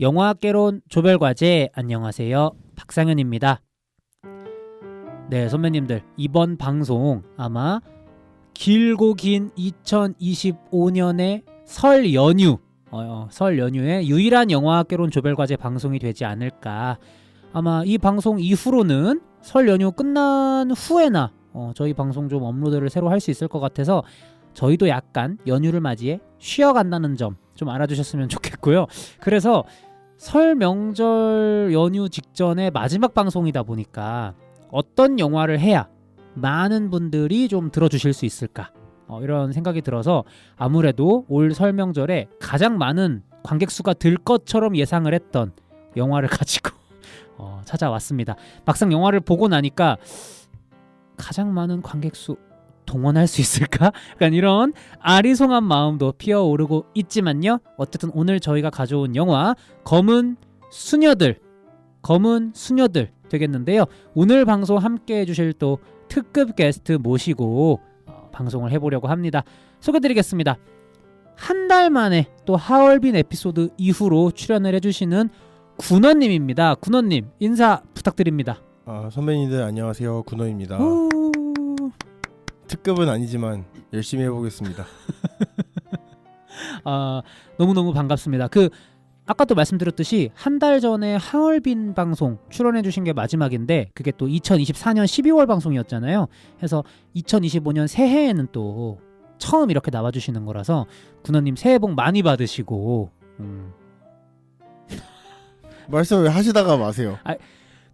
영화개론 조별과제 안녕하세요. 박상현입니다. 네, 선배님들 이번 방송 아마 길고 긴 2025년의 설 연휴에 유일한 영화개론 조별과제 방송이 되지 않을까. 아마 이 방송 이후로는 설 연휴 끝난 후에나 저희 방송 좀 업로드를 새로 할 수 있을 것 같아서 저희도 약간 연휴를 맞이해 쉬어간다는 점 좀 알아주셨으면 좋겠고요. 그래서 설 명절 연휴 직전에 마지막 방송이다 보니까 어떤 영화를 해야 많은 분들이 좀 들어주실 수 있을까 이런 생각이 들어서 아무래도 올 설 명절에 가장 많은 관객 수가 들 것처럼 예상을 했던 영화를 가지고 찾아왔습니다. 막상 영화를 보고 나니까 가장 많은 관객 수 동원할 수 있을까? 약간 이런 아리송한 마음도 피어오르고 있지만요. 어쨌든 오늘 저희가 가져온 영화 검은 수녀들 되겠는데요. 오늘 방송 함께 해주실 또 특급 게스트 모시고 방송을 해보려고 합니다. 소개드리겠습니다. 한 달 만에 또 하얼빈 에피소드 이후로 출연을 해주시는 군원님입니다. 군원님 인사 부탁드립니다. 선배님들 안녕하세요. 군호입니다. 특급은 아니지만 열심히 해보겠습니다. 너무너무 반갑습니다. 아까도 말씀드렸듯이 한 달 전에 하얼빈 방송 출연해주신 게 마지막인데 그게 또 2024년 12월 방송이었잖아요. 해서 2025년 새해에는 또 처음 이렇게 나와주시는 거라서 군원님 새해 복 많이 받으시고 말씀 왜 하시다가 마세요.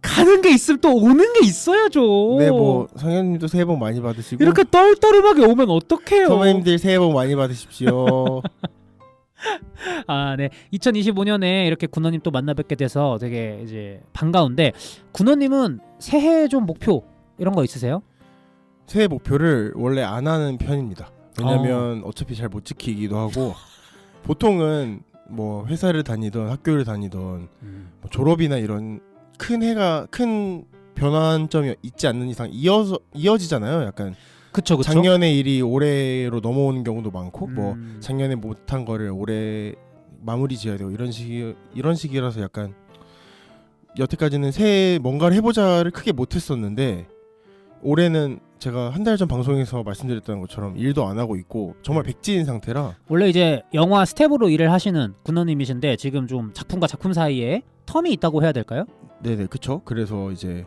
가는 게 있으면 또 오는 게 있어야죠. 네, 성현님도 새해 복 많이 받으시고 이렇게 떨떠름하게 오면 어떡해요. 선배님들 새해 복 많이 받으십시오. 네. 2025년에 이렇게 군원님 또 만나 뵙게 돼서 되게 이제 반가운데 군원님은 새해 좀 목표 이런 거 있으세요? 새해 목표를 원래 안 하는 편입니다. 왜냐면 어차피 잘 못 지키기도 하고 보통은 뭐 회사를 다니던 학교를 다니던 뭐 졸업이나 이런 큰 변환점이 있지 않는 이상 이어지잖아요. 약간 그쵸. 작년의 일이 올해로 넘어오는 경우도 많고 뭐 작년에 못한 거를 올해 마무리 지어야 되고 이런 식이라서 약간 여태까지는 새해 뭔가를 해보자를 크게 못했었는데 올해는 제가 한 달 전 방송에서 말씀드렸던 것처럼 일도 안 하고 있고 정말 백지인 상태라 원래 이제 영화 스텝으로 일을 하시는 군원님이신데 지금 좀 작품과 작품 사이에 텀이 있다고 해야 될까요? 네네 그쵸. 그래서 이제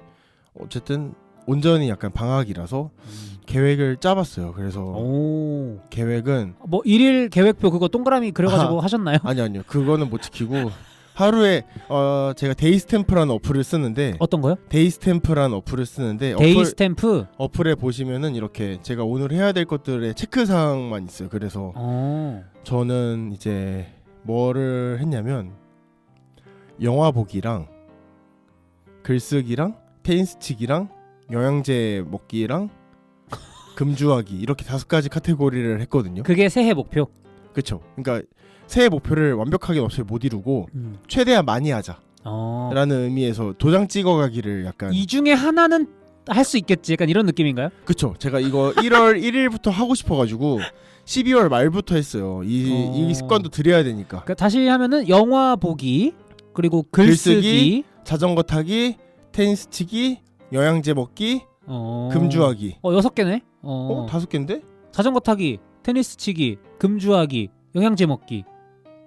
어쨌든 온전히 약간 방학이라서 계획을 짜봤어요. 그래서 계획은 뭐 일일 계획표 그거 동그라미 그려가지고 하셨나요? 아니요 그거는 못 지키고 하루에 제가 데이스탬프라는 어플을 쓰는데 어떤 거요? 데이스탬프라는 어플을 쓰는데 데이스탬프 어플에 보시면은 이렇게 제가 오늘 해야 될 것들의 체크사항만 있어요. 그래서 저는 이제 뭐를 했냐면 영화 보기랑 글쓰기랑 테니스 치기랑 영양제 먹기랑 금주하기 이렇게 5가지 카테고리를 했거든요. 그게 새해 목표? 그쵸. 그러니까 새해 목표를 완벽하게 어차피 못 이루고 최대한 많이 하자 라는 의미에서 도장 찍어가기를 약간 이 중에 하나는 할 수 있겠지 약간 이런 느낌인가요? 그쵸. 제가 이거 1월 1일부터 하고 싶어가지고 12월 말부터 했어요. 이 습관도 들여야 되니까. 그러니까 다시 하면은 영화 보기 그리고 글쓰기 자전거 타기 테니스 치기 영양제 먹기 금주하기 6개네? 5개인데? 자전거 타기 테니스 치기 금주하기 영양제 먹기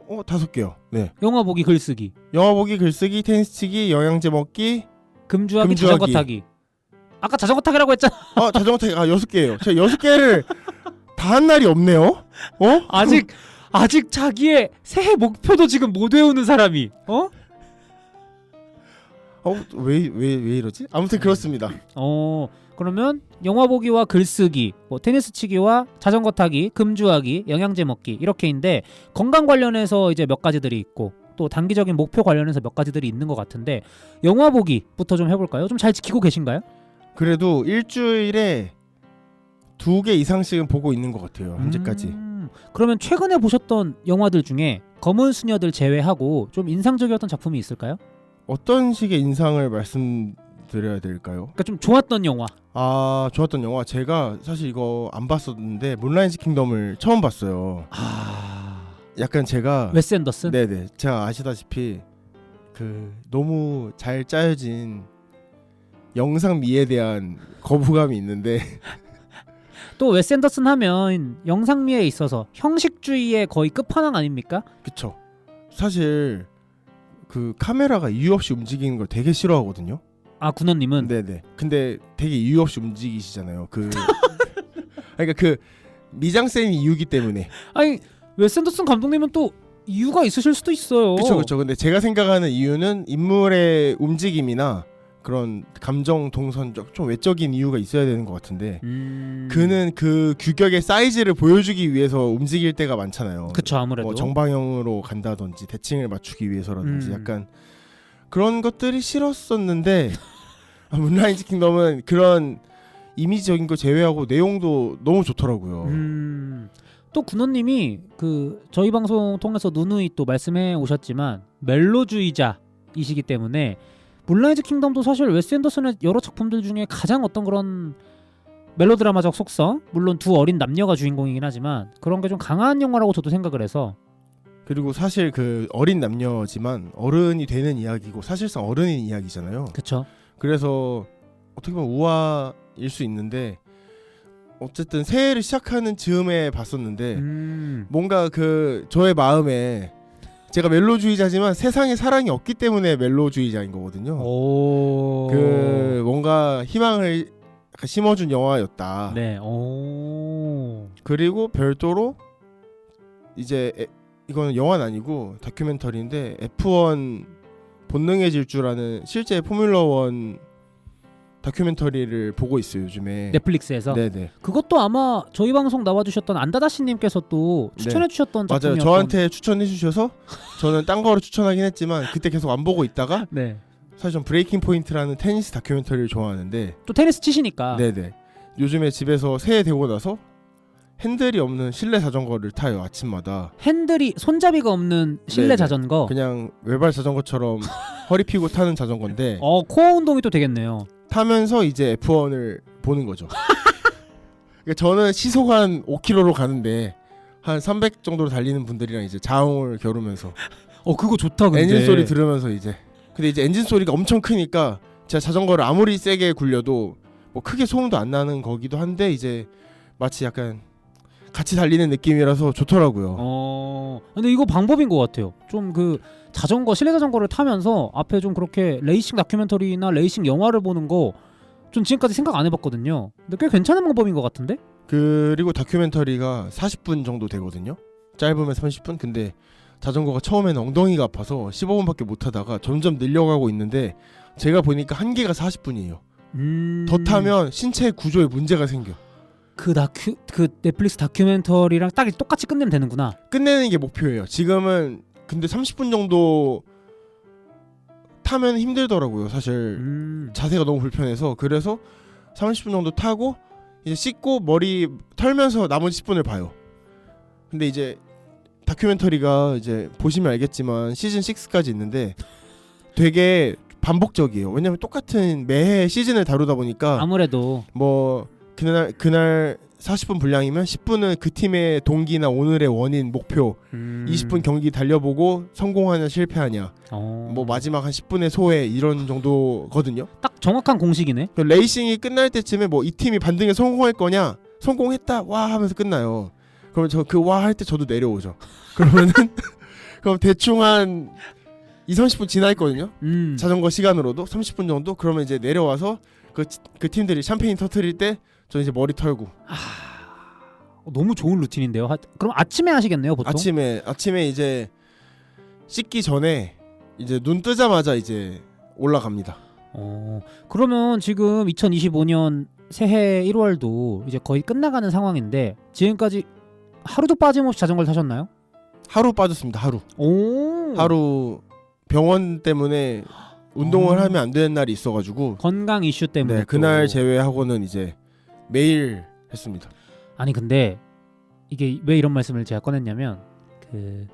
5개요. 네. 영화 보기 글쓰기 영화 보기 글쓰기 테니스 치기 영양제 먹기 금주하기 자전거 타기 아까 자전거 타기라고 했잖아. 자전거 타기 6개예요. 제가 6개를 다 한 날이 없네요. 아직 자기의 새해 목표도 지금 못 외우는 사람이 왜 이러지? 아무튼 그렇습니다. 그러면 영화 보기와 글쓰기, 뭐 테니스 치기와 자전거 타기, 금주하기, 영양제 먹기 이렇게인데 건강 관련해서 이제 몇 가지들이 있고 또 단기적인 목표 관련해서 몇 가지들이 있는 것 같은데 영화 보기부터 좀 해볼까요? 좀 잘 지키고 계신가요? 그래도 일주일에 2개 이상씩은 보고 있는 것 같아요. 현재까지. 그러면 최근에 보셨던 영화들 중에 검은 수녀들 제외하고 좀 인상적이었던 작품이 있을까요? 어떤 식의 인상을 말씀드려야 될까요? 그러니까 좀 좋았던 영화. 좋았던 영화 제가 사실 이거 안 봤었는데 문라이즈 킹덤을 처음 봤어요. 약간 제가 웨스 앤더슨? 네네 제가 아시다시피 그 너무 잘 짜여진 영상미에 대한 거부감이 있는데 또 웨스 앤더슨 하면 영상미에 있어서 형식주의의 거의 끝판왕 아닙니까? 그쵸. 사실 그 카메라가 이유 없이 움직이는 걸 되게 싫어하거든요. 아 군원님은 네네. 근데 되게 이유 없이 움직이시잖아요. 그 그러니까 그 미장센이 이유기 때문에. 아니 웨스 앤더슨 감독님은 또 이유가 있으실 수도 있어요. 그쵸. 근데 제가 생각하는 이유는 인물의 움직임이나 그런 감정 동선적 좀 외적인 이유가 있어야 되는 것 같은데 그는 그 규격의 사이즈를 보여주기 위해서 움직일 때가 많잖아요. 그쵸 아무래도. 뭐 정방형으로 간다든지 대칭을 맞추기 위해서라든지 음. 약간 그런 것들이 싫었었는데 문라이즈 킹덤은 그런 이미지적인 거 제외하고 내용도 너무 좋더라고요. 또 군원님이 그 저희 방송 통해서 누누이 또 말씀해 오셨지만 멜로주의자이시기 때문에 문라이즈 킹덤도 사실 웨스 앤더슨의 여러 작품들 중에 가장 어떤 그런 멜로드라마적 속성, 물론 두 어린 남녀가 주인공이긴 하지만 그런 게 좀 강한 영화라고 저도 생각을 해서. 그리고 사실 그 어린 남녀지만 어른이 되는 이야기고 사실상 어른인 이야기잖아요. 그쵸. 그래서 어떻게 보면 우화일 수 있는데 어쨌든 새해를 시작하는 즈음에 봤었는데 뭔가 그 저의 마음에 제가 멜로주의자지만 세상에 사랑이 없기 때문에 멜로주의자인 거거든요. 오. 그 뭔가 희망을 심어준 영화였다. 네. 오. 그리고 별도로 이제 이거는 영화는 아니고 다큐멘터리인데 F1 본능의 질주라는 실제 포뮬러 1 다큐멘터리를 보고 있어요 요즘에. 넷플릭스에서. 네네. 그것도 아마 저희 방송 나와주셨던 안다다씨님께서 또 추천해주셨던 맞아요. 작품이었던. 저한테 추천해주셔서 저는 딴 거를 추천하긴 했지만 그때 계속 안 보고 있다가 네. 사실 전 브레이킹 포인트라는 테니스 다큐멘터리를 좋아하는데 또 테니스 치시니까. 네네. 요즘에 집에서 새해 되고 나서 핸들이 없는 실내 자전거를 타요 아침마다. 핸들이 손잡이가 없는 실내 네네. 자전거. 그냥 외발 자전거처럼 허리 피고 타는 자전거인데 코어 운동이 또 되겠네요. 타면서 이제 F1을 보는 거죠. 그러니까 저는 시속 한 5km로 가는데 한 300 정도로 달리는 분들이랑 이제 자웅을 겨루면서 그거 좋다 근데. 엔진 소리 들으면서 이제 근데 이제 엔진 소리가 엄청 크니까 제가 자전거를 아무리 세게 굴려도 뭐 크게 소음도 안 나는 거기도 한데 이제 마치 약간 같이 달리는 느낌이라서 좋더라고요. 근데 이거 방법인 것 같아요. 좀 그 자전거 실내 자전거를 타면서 앞에 좀 그렇게 레이싱 다큐멘터리나 레이싱 영화를 보는 거 좀 지금까지 생각 안 해봤거든요. 근데 꽤 괜찮은 방법인 것 같은데? 그리고 다큐멘터리가 40분 정도 되거든요. 짧으면 30분. 근데 자전거가 처음에는 엉덩이가 아파서 15분밖에 못 타다가 점점 늘려가고 있는데 제가 보니까 한계가 40분이에요. 더 타면 신체 구조에 문제가 생겨. 그 넷플릭스 다큐멘터리랑 딱 똑같이 끝내면 되는구나. 끝내는 게 목표예요. 지금은 근데 30분 정도 타면 힘들더라고요. 사실 자세가 너무 불편해서. 그래서 30분 정도 타고 이제 씻고 머리 털면서 나머지 10분을 봐요. 근데 이제 다큐멘터리가 이제 보시면 알겠지만 시즌 6까지 있는데 되게 반복적이에요. 왜냐면 똑같은 매해 시즌을 다루다 보니까 아무래도 뭐 그날 40분 분량이면 10분은 그 팀의 동기나 오늘의 원인, 목표 20분 경기 달려보고 성공하냐 실패하냐 뭐 마지막 한 10분의 소회 이런 정도거든요. 딱 정확한 공식이네. 레이싱이 끝날 때쯤에 뭐 이 팀이 반등에 성공할 거냐 성공했다 와 하면서 끝나요. 그러면 저 그 와 할 때 저도 내려오죠. 그러면은 그럼 대충 한 20-30분 지나 있거든요. 자전거 시간으로도 30분 정도. 그러면 이제 내려와서 그 팀들이 샴페인 터트릴 때 저 이제 머리 털고. 너무 좋은 루틴인데요. 그럼 아침에 하시겠네요, 보통? 아침에 이제 씻기 전에 이제 눈 뜨자마자 이제 올라갑니다. 그러면 지금 2025년 새해 1월도 이제 거의 끝나가는 상황인데 지금까지 하루도 빠짐없이 자전거를 타셨나요? 하루 빠졌습니다. 하루. 하루 병원 때문에 운동을 하면 안 되는 날이 있어가지고 건강 이슈 때문에. 네, 그날 제외하고는 이제 매일 했습니다. 아니 근데 이게 왜 이런 말씀을 제가 꺼냈냐면 그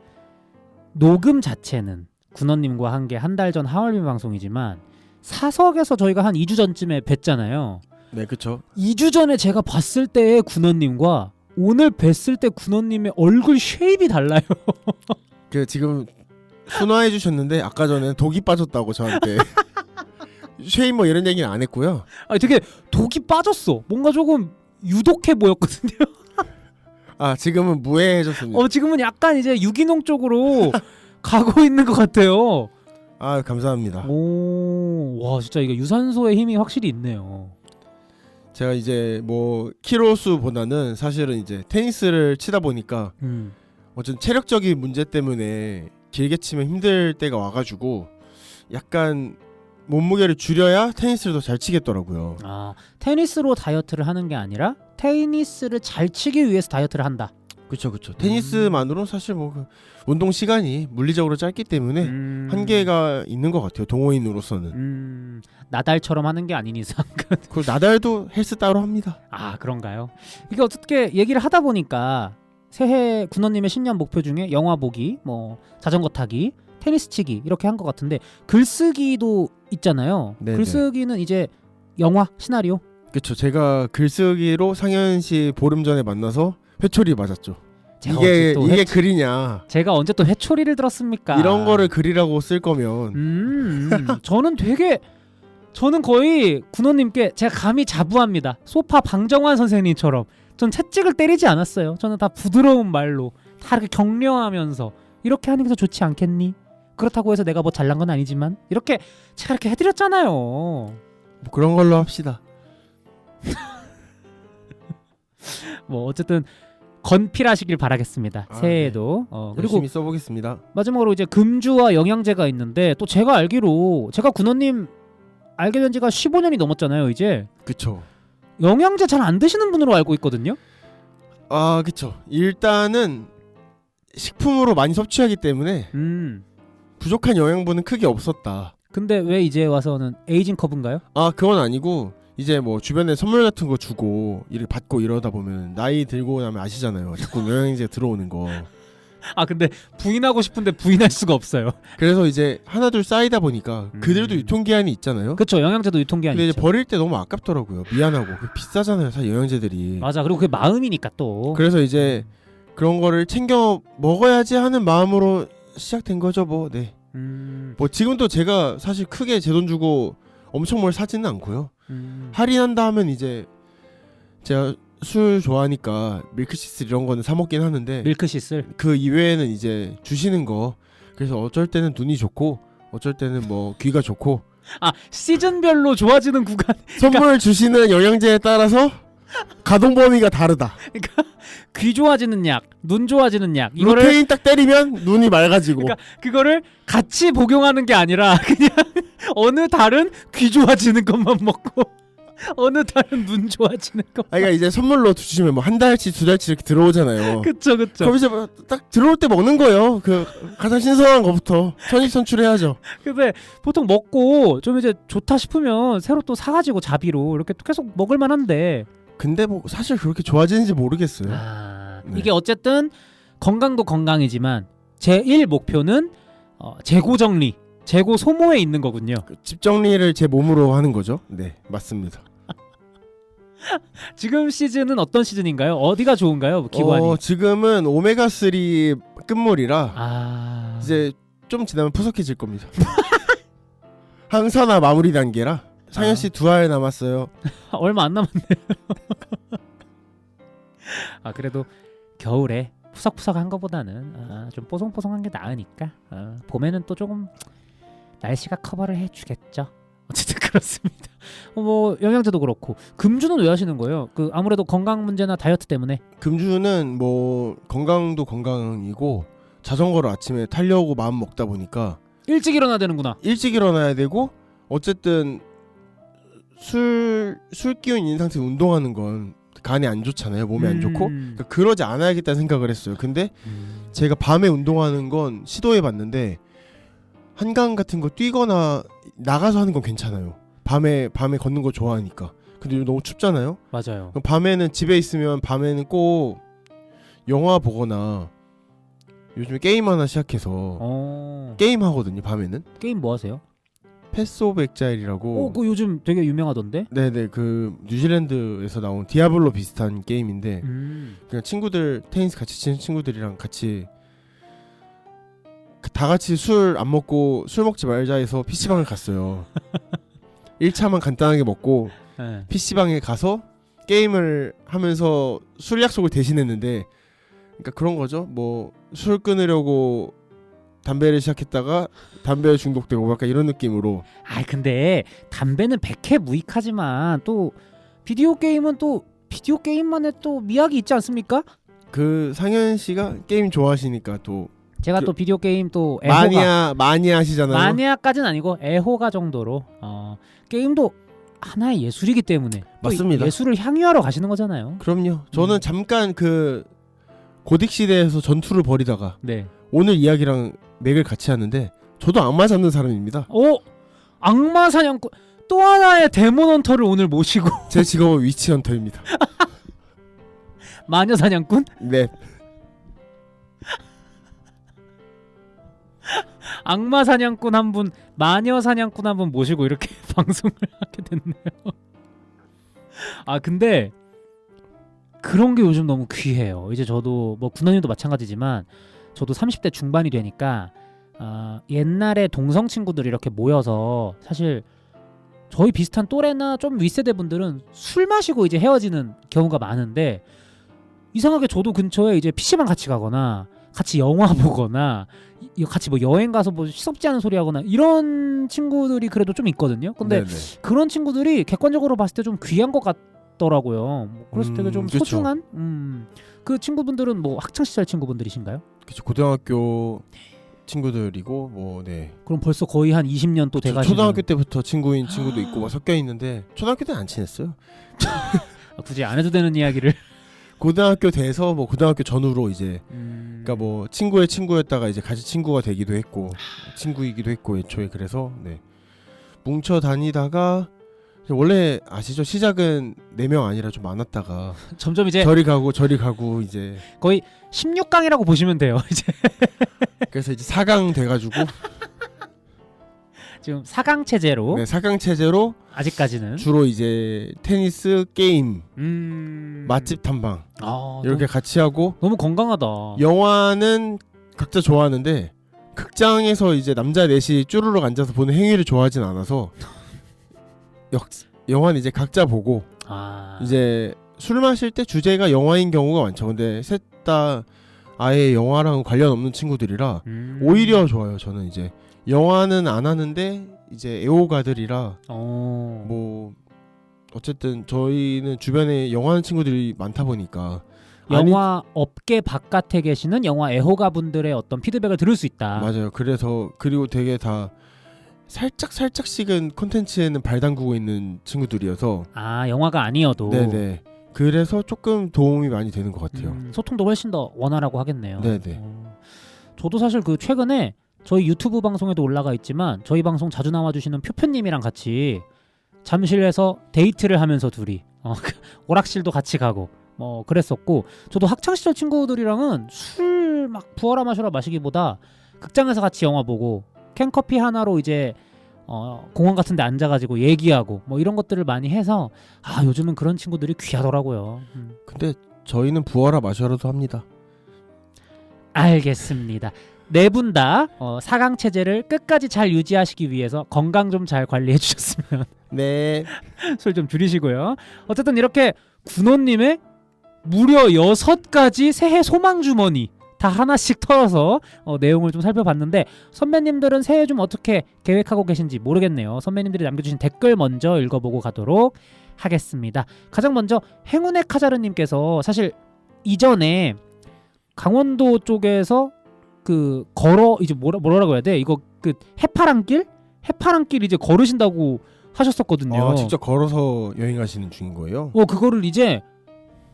녹음 자체는 군원님과 한 게 한 달 전 하얼빈 방송이지만 사석에서 저희가 한 2주 전쯤에 뵀잖아요. 네, 그렇죠. 2주 전에 제가 봤을 때의 군원님과 오늘 뵀을 때 군원님의 얼굴 쉐입이 달라요. 그 지금 순화해 주셨는데 아까 전에 독이 빠졌다고 저한테 쉐임 뭐 이런 얘기는 안 했고요. 아니 되게 독이 빠졌어. 뭔가 조금 유독해 보였거든요. 아 지금은 무해해졌습니다. 지금은 약간 이제 유기농 쪽으로 가고 있는 것 같아요. 아 감사합니다. 오, 와 진짜 이게 유산소의 힘이 확실히 있네요. 제가 이제 뭐 키로수보다는 사실은 이제 테니스를 치다 보니까 어쨌든 체력적인 문제 때문에 길게 치면 힘들 때가 와가지고 약간 몸무게를 줄여야 테니스를 더 잘 치겠더라고요. 아, 테니스로 다이어트를 하는 게 아니라 테니스를 잘 치기 위해서 다이어트를 한다. 그렇죠. 테니스만으로 사실 뭐 그 운동 시간이 물리적으로 짧기 때문에 한계가 있는 것 같아요. 동호인으로서는. 나달처럼 하는 게 아닌 이상. 그리고 나달도 헬스 따로 합니다. 아 그런가요? 이게 어떻게 얘기를 하다 보니까 새해 군원님의 신년 목표 중에 영화 보기, 뭐 자전거 타기, 테니스 치기 이렇게 한 것 같은데 글쓰기도 있잖아요. 네네. 글쓰기는 이제 영화 시나리오. 그렇죠. 제가 글쓰기로 상현 씨 보름 전에 만나서 회초리 맞았죠. 이게 글이냐? 제가 언제 또 회초리를 들었습니까? 이런 거를 글이라고 쓸 거면 저는 거의 군원님께 제가 감히 자부합니다. 소파 방정환 선생님처럼 전 채찍을 때리지 않았어요. 저는 다 부드러운 말로 다 이렇게 격려하면서 이렇게 하는 게 더 좋지 않겠니? 그렇다고 해서 내가 뭐 잘난 건 아니지만 이렇게 제가 이렇게 해드렸잖아요. 뭐 그런 걸로 합시다. 뭐 어쨌든 건필하시길 바라겠습니다. 새해에도. 그리고 열심히 써보겠습니다. 마지막으로 이제 금주와 영양제가 있는데 또 제가 알기로 제가 군원님 알게 된 지가 15년이 넘었잖아요. 이제 그쵸. 영양제 잘 안 드시는 분으로 알고 있거든요. 아 그쵸. 일단은 식품으로 많이 섭취하기 때문에 부족한 영양분은 크게 없었다. 근데 왜 이제 와서는 에이징 커브인가요? 아 그건 아니고 이제 뭐 주변에 선물 같은 거 주고 이렇게 받고 이러다 보면 나이 들고 나면 아시잖아요. 자꾸 영양제 들어오는 거. 아 근데 부인하고 싶은데 부인할 수가 없어요. 그래서 이제 하나둘 쌓이다 보니까 그들도 유통기한이 있잖아요. 그렇죠. 영양제도 유통기한이 근데 있죠. 이제 버릴 때 너무 아깝더라고요. 미안하고 비싸잖아요. 사실 영양제들이. 맞아. 그리고 그게 마음이니까 또. 그래서 이제 그런 거를 챙겨 먹어야지 하는 마음으로 시작된 거죠. 뭐 네. 뭐 지금도 제가 사실 크게 제 돈 주고 엄청 뭘 사지는 않고요. 할인한다 하면 이제 제가 술 좋아하니까 밀크시슬 이런 거는 사 먹긴 하는데 밀크시슬. 그 이외에는 이제 주시는 거. 그래서 어쩔 때는 눈이 좋고 어쩔 때는 뭐 귀가 좋고. 아 시즌별로 좋아지는 구간. 선물 주시는 영양제에 따라서 가동 범위가 다르다. 그러니까 귀 좋아지는 약, 눈 좋아지는 약. 이거를 루테인 딱 때리면 눈이 맑아지고. 그러니까 그거를 같이 복용하는 게 아니라 그냥 어느 달은 귀 좋아지는 것만 먹고 어느 달은 눈 좋아지는 것. 그러니까 이제 선물로 주시면 뭐 한 달치 두 달치 이렇게 들어오잖아요. 그쵸. 그럼 이제 뭐 딱 들어올 때 먹는 거예요. 그 가장 신선한 거부터 선출해야죠. 근데 보통 먹고 좀 이제 좋다 싶으면 새로 또 사가지고 자비로 이렇게 계속 먹을 만한데. 근데 뭐 사실 그렇게 좋아지는지 모르겠어요. 네. 이게 어쨌든 건강도 건강이지만 제1 목표는 재고 정리, 재고 소모에 있는 거군요. 집 정리를 제 몸으로 하는 거죠. 네, 맞습니다. 지금 시즌은 어떤 시즌인가요? 어디가 좋은가요? 기관이? 지금은 오메가3 끝물이라 이제 좀 지나면 푸석해질 겁니다. 항산화 마무리 단계라. 상현 씨 2알 남았어요. 얼마 안 남았네요. 그래도 겨울에 푸석푸석한 거보다는 좀 뽀송뽀송한 게 나으니까 봄에는 또 조금 날씨가 커버를 해주겠죠. 어쨌든 그렇습니다. 뭐 영양제도 그렇고 금주는 왜 하시는 거예요? 그 아무래도 건강 문제나 다이어트 때문에. 금주는 뭐 건강도 건강이고 자전거를 아침에 타려고 마음 먹다 보니까 일찍 일어나야 되는구나. 일찍 일어나야 되고 어쨌든 술 기운 있는 상태에서 운동하는 건 간에 안 좋잖아요. 몸에 안 좋고. 그러니까 그러지 않아야겠다는 생각을 했어요. 근데 제가 밤에 운동하는 건 시도해봤는데 한강 같은 거 뛰거나 나가서 하는 건 괜찮아요. 밤에 걷는 거 좋아하니까. 근데 너무 춥잖아요. 맞아요. 그럼 밤에는 집에 있으면 밤에는 꼭 영화 보거나 요즘에 게임 하나 시작해서 게임 하거든요. 밤에는. 게임 뭐 하세요? 패스 오브 엑자일이라고. 그거 요즘 되게 유명하던데. 네네, 그 뉴질랜드에서 나온 디아블로 비슷한 게임인데 그냥 친구들 테니스 같이 치는 친구들이랑 같이 다 같이 술 안 먹고 술 먹지 말자 해서 PC방을 갔어요. 1차만 간단하게 먹고 네. PC방에 가서 게임을 하면서 술 약속을 대신했는데, 그러니까 그런 거죠. 뭐 술 끊으려고 담배를 시작했다가 담배에 중독되고 약간 이런 느낌으로. 아 근데 담배는 백해 무익하지만 또 비디오 게임은 또 비디오 게임만의 또 미학이 있지 않습니까? 그 상현 씨가 게임 좋아하시니까 또 제가 그 또 비디오 게임 또 애호가 마니아시잖아요. 마니아까지는 아니고 애호가 정도로 게임도 하나의 예술이기 때문에 또 맞습니다. 예술을 향유하러 가시는 거잖아요. 그럼요. 저는 잠깐 그 고딕 시대에서 전투를 벌이다가 네. 오늘 이야기랑 맥을 같이 하는데 저도 악마 잡는 사람입니다. 오 악마 사냥꾼 또 하나의 데몬 헌터를 오늘 모시고 제 직업은 위치 헌터입니다. 마녀 사냥꾼? 네. 악마 사냥꾼 한 분, 마녀 사냥꾼 한 분 모시고 이렇게 방송을 하게 됐네요. 아 근데 그런 게 요즘 너무 귀해요. 이제 저도 뭐 군원님도 마찬가지지만 저도 30대 중반이 되니까 옛날에 동성 친구들이 이렇게 모여서 사실 저희 비슷한 또래나 좀 윗세대 분들은 술 마시고 이제 헤어지는 경우가 많은데 이상하게 저도 근처에 이제 PC방 같이 가거나 같이 영화 보거나 같이 뭐 여행 가서 뭐 시섭지 않은 소리 하거나 이런 친구들이 그래도 좀 있거든요. 근데 네네. 그런 친구들이 객관적으로 봤을 때 좀 귀한 것 같더라고요. 뭐 그래서 되게 좀 그쵸. 소중한 그 친구분들은 뭐 학창 시절 친구분들이신가요? 그쵸. 고등학교 친구들이고 뭐 네. 그럼 벌써 거의 한 20년 또 돼가시는. 초등학교 때부터 친구인 친구도 있고 막 섞여 있는데 초등학교 때는 안 친했어요. 굳이 안 해도 되는 이야기를. 고등학교 돼서 뭐 고등학교 전후로 이제 그러니까 뭐 친구의 친구였다가 이제 같이 친구가 되기도 했고 친구이기도 했고 애초에 그래서 네. 뭉쳐 다니다가 원래 아시죠? 시작은 4명 아니라 좀 많았다가 점점 이제 저리 가고 이제 거의 16강이라고 보시면 돼요. 이제 그래서 이제 4강 돼가지고 지금 4강 체제로 네, 4강 체제로 아직까지는 주로 이제 테니스 게임 맛집 탐방 이렇게 같이 하고 너무 건강하다. 영화는 각자 좋아하는데 극장에서 이제 남자 넷이 쭈루룩 앉아서 보는 행위를 좋아하진 않아서 영화는 이제 각자 보고 이제 술 마실 때 주제가 영화인 경우가 많죠. 근데 셋 다 아예 영화랑 관련 없는 친구들이라 오히려 좋아요. 저는 이제 영화는 안 하는데 이제 애호가들이라 뭐 어쨌든 저희는 주변에 영화 하는 친구들이 많다 보니까 영화 업계 바깥에 계시는 영화 애호가 분들의 어떤 피드백을 들을 수 있다. 맞아요. 그래서 그리고 되게 다 살짝씩은 콘텐츠에는 발 담그고 있는 친구들이어서 영화가 아니어도 네네. 그래서 조금 도움이 많이 되는 것 같아요. 소통도 훨씬 더 원활하고 하겠네요. 네네. 저도 사실 그 최근에 저희 유튜브 방송에도 올라가 있지만 저희 방송 자주 나와주시는 표표님이랑 같이 잠실에서 데이트를 하면서 둘이 오락실도 같이 가고 뭐 그랬었고 저도 학창시절 친구들이랑은 술 막 부어라 마셔라 마시기보다 극장에서 같이 영화 보고 캔커피 하나로 이제 공원 같은 데 앉아가지고 얘기하고 뭐 이런 것들을 많이 해서 요즘은 그런 친구들이 귀하더라고요. 근데 저희는 부어라 마셔라도 합니다. 알겠습니다. 네 분 다 4강 체제를 끝까지 잘 유지하시기 위해서 건강 좀 잘 관리해 주셨으면 네. 술 좀 줄이시고요. 어쨌든 이렇게 군호님의 무려 6가지 새해 소망 주머니 다 하나씩 털어서 내용을 좀 살펴봤는데 선배님들은 새해 좀 어떻게 계획하고 계신지 모르겠네요. 선배님들이 남겨주신 댓글 먼저 읽어보고 가도록 하겠습니다. 가장 먼저 행운의 카자르님께서 사실 이전에 강원도 쪽에서 그 걸어 이제 뭐라고 해야 돼? 이거 그 해파랑길 이제 걸으신다고 하셨었거든요. 직접 걸어서 여행하시는 중인 거예요? 그거를 이제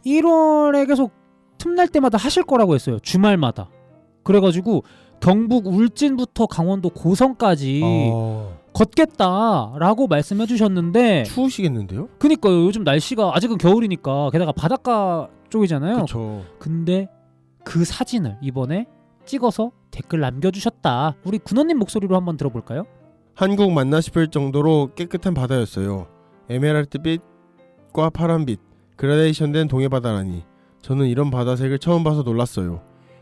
1월에 계속 틈날 때마다 하실 거라고 했어요. 주말마다. 그래가지고 경북 울진부터 강원도 고성까지 걷겠다라고 말씀해 주셨는데 추우시겠는데요? 그니까요. 요즘 날씨가 아직은 겨울이니까 게다가 바닷가 쪽이잖아요. 그렇죠. 근데 그 사진을 이번에 찍어서 댓글 남겨주셨다. 우리 군원님 목소리로 한번 들어볼까요? 한국 맞나 싶을 정도로 깨끗한 바다였어요. 에메랄드빛과 파란빛, 그라데이션된 동해바다라니. 저는 이런 바다색을 처음 봐서 놀랐어요.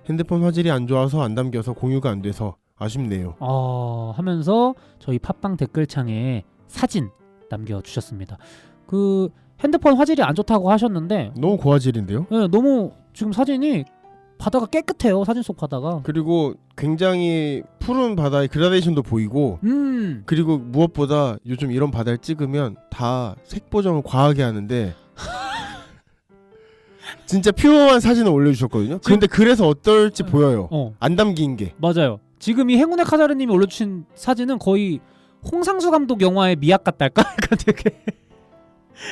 핸드폰 화질이 안 좋아서 안 담겨서 공유가 안 돼서 아쉽네요. 하면서 저희 팟빵 댓글창에 사진 남겨주셨습니다. 그 핸드폰 화질이 안 좋다고 하셨는데 너무 고화질인데요. 네, 너무 지금 사진이 바다가 깨끗해요. 사진 속 바다가. 그리고 굉장히 푸른 바다의 그라데이션도 보이고 그리고 무엇보다 요즘 이런 바다를 찍으면 다 색 보정을 과하게 하는데 진짜 퓨어한 사진을 올려주셨거든요. 근데 그래서 어떨지 보여요. 안 담긴 게. 맞아요. 지금 이 행운의 카자르님이 올려주신 사진은 거의 홍상수 감독 영화의 미학 같달까? 약간 되게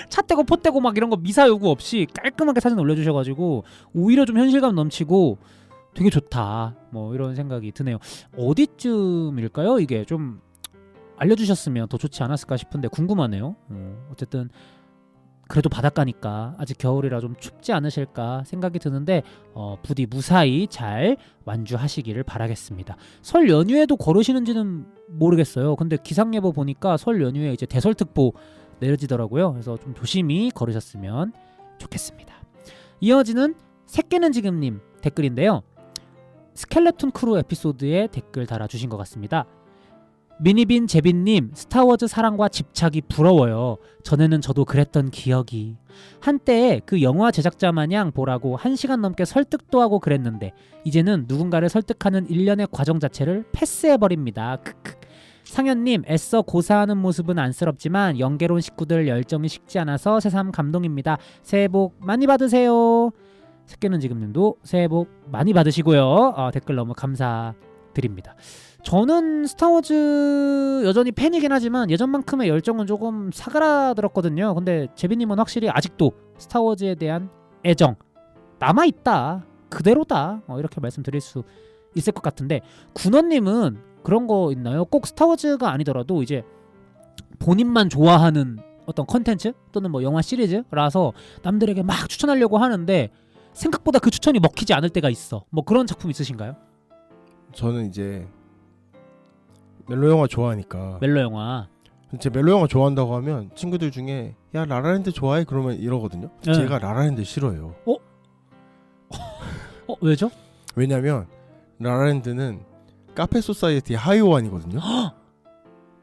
차 떼고 포 떼고 막 이런 거 미사 요구 없이 깔끔하게 사진 올려주셔가지고 오히려 좀 현실감 넘치고 되게 좋다. 뭐 이런 생각이 드네요. 어디쯤일까요? 이게 좀 알려주셨으면 더 좋지 않았을까 싶은데 궁금하네요. 어쨌든 그래도 바닷가니까 아직 겨울이라 좀 춥지 않으실까 생각이 드는데 부디 무사히 잘 완주하시기를 바라겠습니다. 설 연휴에도 걸으시는지는 모르겠어요. 근데 기상예보 보니까 설 연휴에 이제 대설특보 내려지더라고요. 그래서 좀 조심히 걸으셨으면 좋겠습니다. 이어지는 새끼는 지금님 댓글인데요. 스켈레톤 크루 에피소드에 댓글 달아주신 것 같습니다. 미니빈 제빈님, 스타워즈 사랑과 집착이 부러워요. 전에는 저도 그랬던 기억이. 한때 그 영화 제작자 마냥 보라고 1시간 넘게 설득도 하고 그랬는데 이제는 누군가를 설득하는 일련의 과정 자체를 패스해버립니다. 크크. 상현님, 애써 고사하는 모습은 안쓰럽지만 연계론 식구들 열정이 식지 않아서 새삼 감동입니다. 새해 복 많이 받으세요. 새끼는 지금님도 새해 복 많이 받으시고요. 댓글 너무 감사드립니다. 저는 스타워즈 여전히 팬이긴 하지만 예전만큼의 열정은 조금 사그라들었거든요. 근데 제비님은 확실히 아직도 스타워즈에 대한 애정 남아있다. 그대로다. 이렇게 말씀드릴 수 있을 것 같은데 군원님은 그런 거 있나요? 꼭 스타워즈가 아니더라도 이제 본인만 좋아하는 어떤 컨텐츠 또는 뭐 영화 시리즈라서 남들에게 막 추천하려고 하는데 생각보다 그 추천이 먹히지 않을 때가 있어. 뭐 그런 작품 있으신가요? 저는 이제 멜로 영화 좋아하니까 멜로 영화. 제 멜로 영화 좋아한다고 하면 친구들 중에 야 라라랜드 좋아해? 그러면 이러거든요. 네. 제가 라라랜드 싫어해요. 왜죠? 왜냐면 라라랜드는 카페 소사이어티 하이오안이거든요.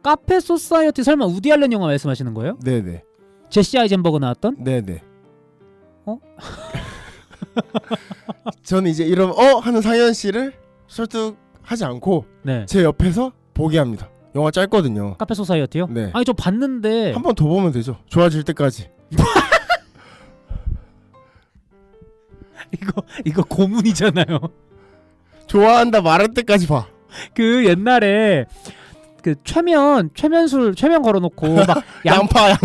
카페 소사이어티 설마 우디 알렌 영화 말씀하시는 거예요? 네네. 제시 아이젠버그 나왔던? 네네. 저는 이제 이런 하는 상현 씨를 설득하지 않고 네. 제 옆에서 보게 합니다. 영화 짧거든요. 카페 소사이어티요? 네. 아니 저 봤는데 한 번 더 보면 되죠. 좋아질 때까지. 이거 고문이잖아요. 좋아한다 말할 때까지 봐. 그 옛날에 그 최면 걸어놓고 막 양파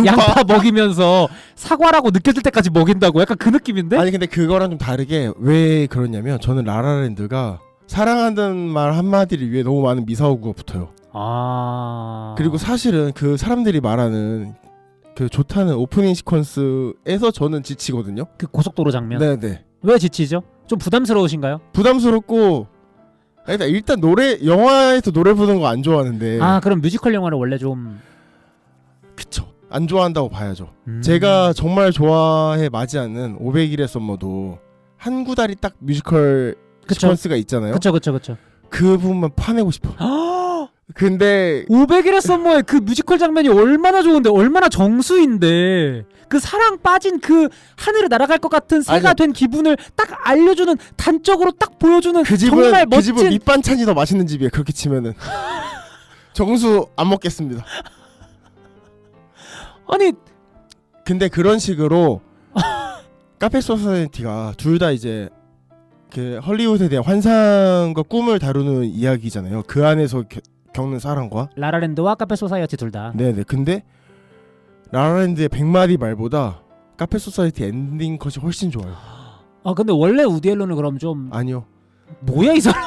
먹이면서 사과라고 느껴질 때까지 먹인다고 약간 그 느낌인데? 아니 근데 그거랑 좀 다르게 왜 그러냐면 저는 라라랜드가 사랑한다는 말 한마디를 위해 너무 많은 미사오구가 붙어요. 그리고 사실은 그 사람들이 말하는 그 좋다는 오프닝 시퀀스에서 저는 지치거든요. 그 고속도로 장면. 네네. 왜 지치죠? 좀 부담스러우신가요? 부담스럽고 일단 영화에서 노래 부르는 거 안 좋아하는데. 그럼 뮤지컬 영화를 원래 좀 그쵸. 안 좋아한다고 봐야죠. 제가 정말 좋아해 마지 않는 500일의 썸머도 한 구달이 딱 뮤지컬 시퀀스가 있잖아요. 그쵸. 그 부분만 파내고 싶어. 근데 500일의 썸머의 그 뮤지컬 장면이 얼마나 좋은데 얼마나 정수인데 그 사랑 빠진 그 하늘에 날아갈 것 같은 새가 된 기분을 딱 알려주는 단적으로 딱 보여주는 정말 멋진 그 집은 밑반찬이 더 맛있는 집이에요. 그렇게 치면은 정수 안 먹겠습니다. 아니 근데 그런 식으로 카페 소사이어티가 둘 다 이제 그 헐리우드에 대한 환상과 꿈을 다루는 이야기잖아요. 그 안에서 겪는 사랑과 라라랜드와 카페 소사이어티 둘 다. 네네. 근데 라라랜드의 100마디 말보다 카페 소사이어티 엔딩 컷이 훨씬 좋아요. 근데 원래 우디 앨런은 그럼 좀 아니요. 뭐야 이 사람?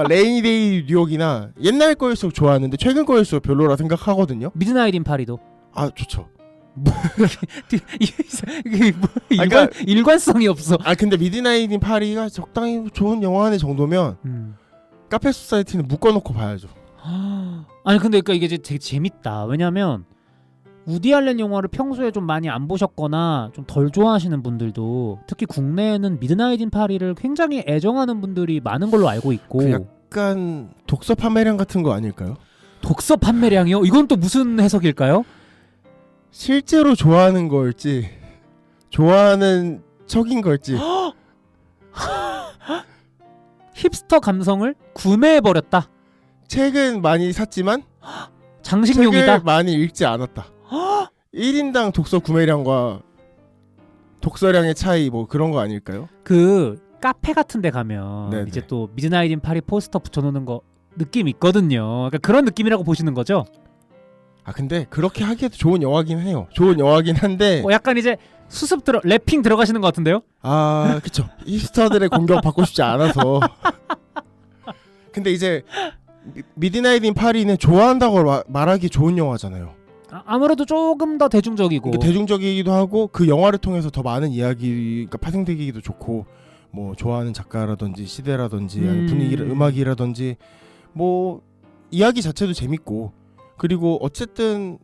레이니데이 뉴욕이나 옛날 거일수록 좋아하는데 최근 거일수록 별로라 생각하거든요. 미드나잇 인 파리도. 좋죠. 일관성이 없어. 근데 미드나잇 인 파리가 적당히 좋은 영화 한 해 정도면 카페 소사이어티는 묶어놓고 봐야죠. 아니 근데 그러니까 이게 되게 재밌다. 왜냐면 우디 알렌 영화를 평소에 좀 많이 안 보셨거나 좀 덜 좋아하시는 분들도 특히 국내에는 미드나잇 인 파리를 굉장히 애정하는 분들이 많은 걸로 알고 있고 약간 독서 판매량 같은 거 아닐까요? 독서 판매량이요? 이건 또 무슨 해석일까요? 실제로 좋아하는 걸지 좋아하는 척인 걸지. 힙스터 감성을 구매해버렸다. 책은 많이 샀지만 장식용이다. 책을 많이 읽지 않았다. 1인당 독서 구매량과 독서량의 차이 뭐 그런 거 아닐까요? 그 카페 같은 데 가면 네네. 이제 또 미드나잇 인 파리 포스터 붙여놓는 거 느낌 있거든요. 그러니까 그런 느낌이라고 보시는 거죠? 아 근데 그렇게 하기에도 좋은 영화긴 해요. 좋은 영화긴 한데 약간 이제 수습 래핑 들어가시는 것 같은데요? 아 그쵸. 힙스터들의 공격 받고 싶지 않아서. 근데 이제 미드나잇 인 파리는 좋아한다고 말하기 좋은 영화잖아요. 아무래도 조금 더 대중적이고 대중적이기도 하고 그 영화를 통해서 더 많은 이야기가 파생되기도 좋고 뭐 좋아하는 작가라든지 시대라든지 아니면 분위기라 음악이라든지 뭐 이야기 자체도 재밌고 그리고 어쨌든